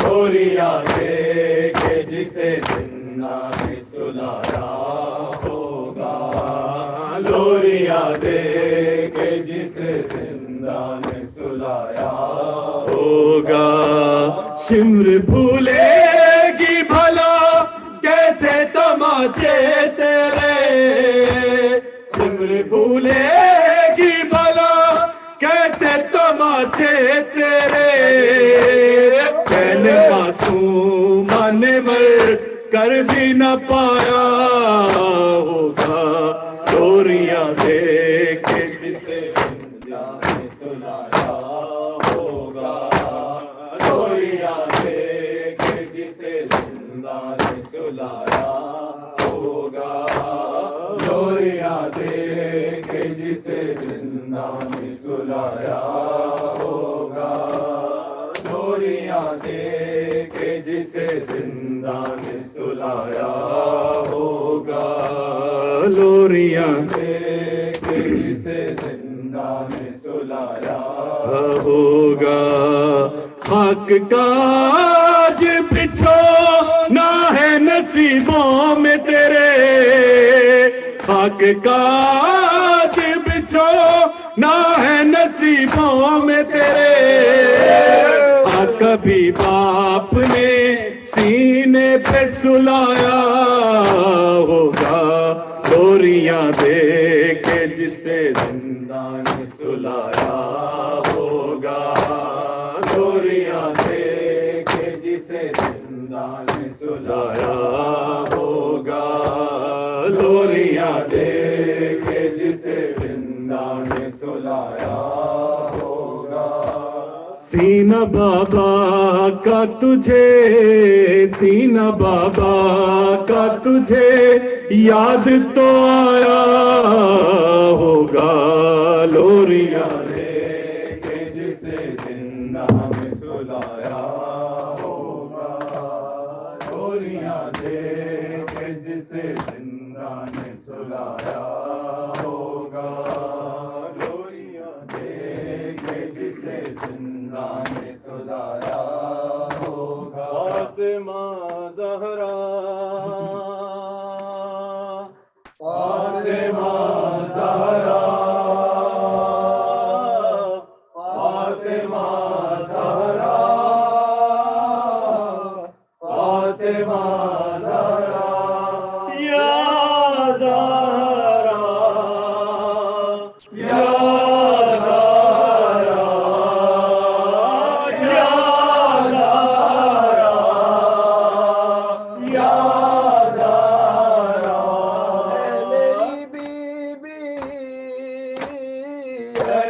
لوریاں دے کے جسے زندہ نے سلایا ہوگا، لوریاں دے کے جسے زندہ نے سلایا ہوگا، شمر بھولے گی بھلا کیسے تماچے تیرے، شمر بھولے گی بھلا کیسے تماچے تیرے، کہنے معصوم نے مر کر بھی نہ پایا ہوگا، لوریاں دے کے جسے زندہ نے سلایا ہوگا، لوریاں دے کے جسے زندہ نے سلایا ہوگا، لوریاں دے کے جسے زندہ نے سلایا ہوگا، لوریاں دے کے جسے زندہ نے سلایا ہوگا، لوریاں دے کے جسے زندہ نے سلایا ہوگا، خاک کا آج بچھونا ہے نصیبوں میں تیرے، خاک کا آج بچھونا ہے نصیبوں میں تیرے، کبھی باپ نے سینے پہ سلایا ہوگا، لوریاں دے کے جسے زندہ نے سلایا ہوگا، لوریاں دے زندہ نے سلایا ہوگا لوریاں دے کے جسے زندہ نے سلایا ہوگا سینہ بابا کا تجھے سینہ بابا کا تجھے یاد تو آیا ہوگا لوریاں دے کے جسے زندہ میں سلایا ہوگا لوریاں دے کے جسے زندہ میں سلایا ہوگا لوریاں دے کے جسے زندہ میں سلایا ہوگا فاطمہ زہرا فاطمہ زہرا فاطمہ زہرا فاطمہ زہرا یا زہرا یا زہرا یا زہرا یا زہرا میری بیوی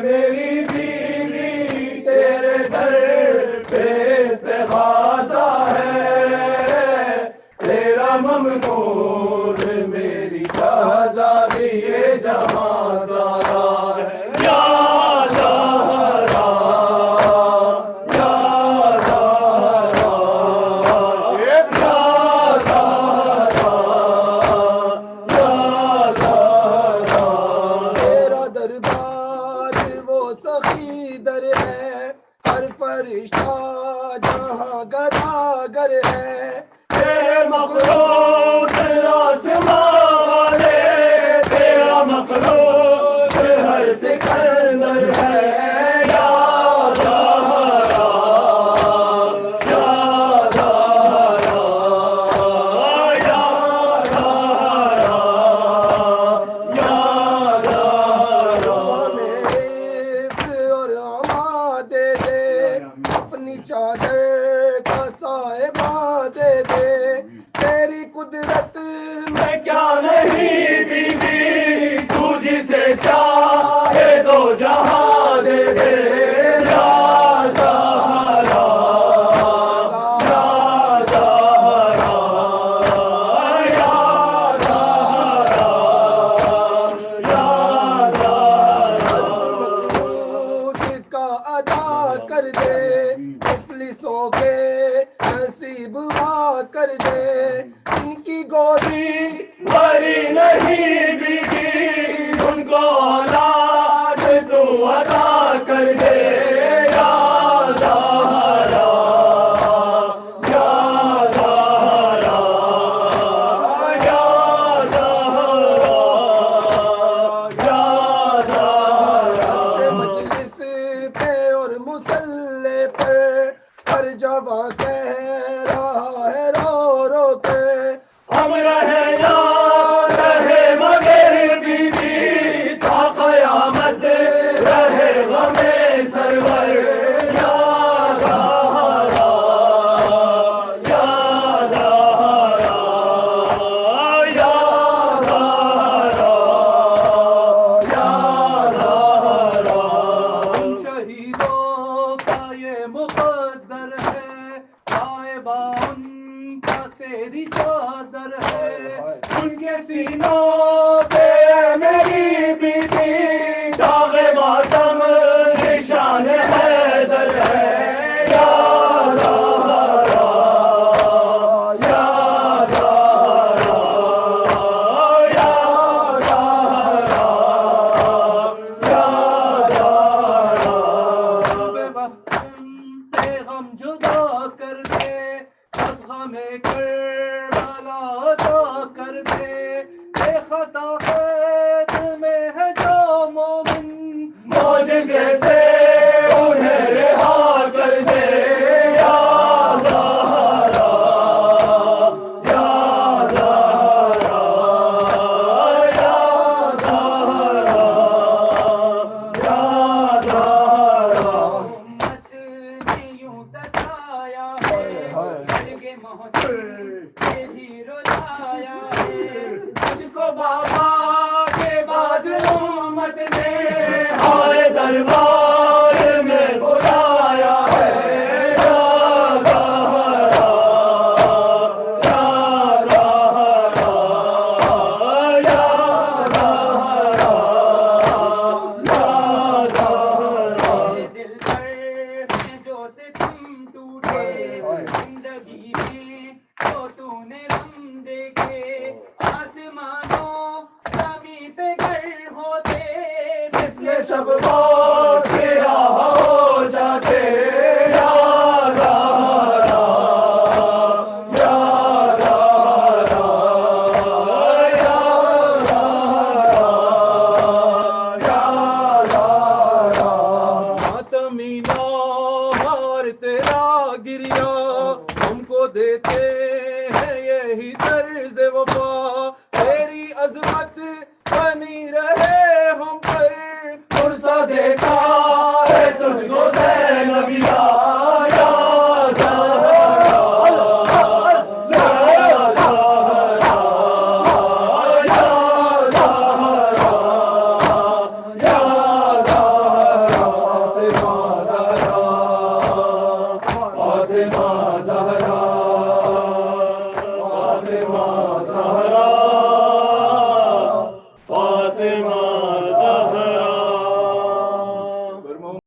میری بیوی تیرے در پہ استغاثہ ہے تیرا ممنون میری شہزادی یہ جہاں سارا ہے یا زہرا یا زہرا یا زہرا یا زہرا تیرا دربار وہ سخی در ہے ہر فرشتہ جہاں گداگر ہے تیرے مخلوق آسمان والے تیرا مخلوق ہر سکندر ہے یا زہرا یا زہرا یا زہرا یا زہرا میرے اور عما دے دے اپنی چادر کا صاحبہ دے دے تیری قدرت میں کیا نہیں بیوی تو جسے چاہے دو جہاں دے دے یا زہرا یا زہرا یا زہرا یا زہرا مقصود کا ادا کر دے مفلسوں کے نصیب وا کر دے ان کی گودی بھری نہیں بیوی ان کو اولاد تو عطا کر دے یا زہرا یا زہرا یا زہرا یا زہرا مجلس پہ اور مصلی پر ہر جوان کہہ رہا ہے رو رو کے ہم رہے یا رہے مگر بیوی تا قیامت رہے غم سرور یا زہرا یا زہرا یا زہرا یا زہرا شہیدوں کا یہ مقدر ہے غائبہ ان کا تیری چادر ہے ان کے سینوں پہ میری بیوی داغ ماتم نشان حیدر ہے یا زہرا یا زہرا یا زہرا یا زہرا بے وقت سے غم جدا کر دے بس غم کربلا عطا کر دے بے خطا قید میں ہے جو مومن معجزے سے انہیں رہا کر دے یا زہرا یا زہرا یا زہرا یا زہرا یوں سجایا ہے محسن یہ بھی رلایا ہے تجھ کو بابا کے بعد امت نے ہائے دربار میں بلایا ہے یا زہرا یا زہرا یا زہرا یا زہرا دل پر ہے جو ستم ٹوٹے زندگی میں جو تو نے غم دیکھے آسمانوں زمین پہ گر ہوتے مثل شب بار سیاہ ہو جاتے یا زہرا یا زہرا یا زہرا یا زہرا ماتمی نوہار تیرا گریا ہم کو دیتے ہیں یہی طرز وفا تیری عظمت بنی رہے ہم پر پرسا دیتا ہے تجھ کو زینبیا یا زہرا یا زہرا یا زہرا یا زہرا فاطمہ زہرا فاطمہ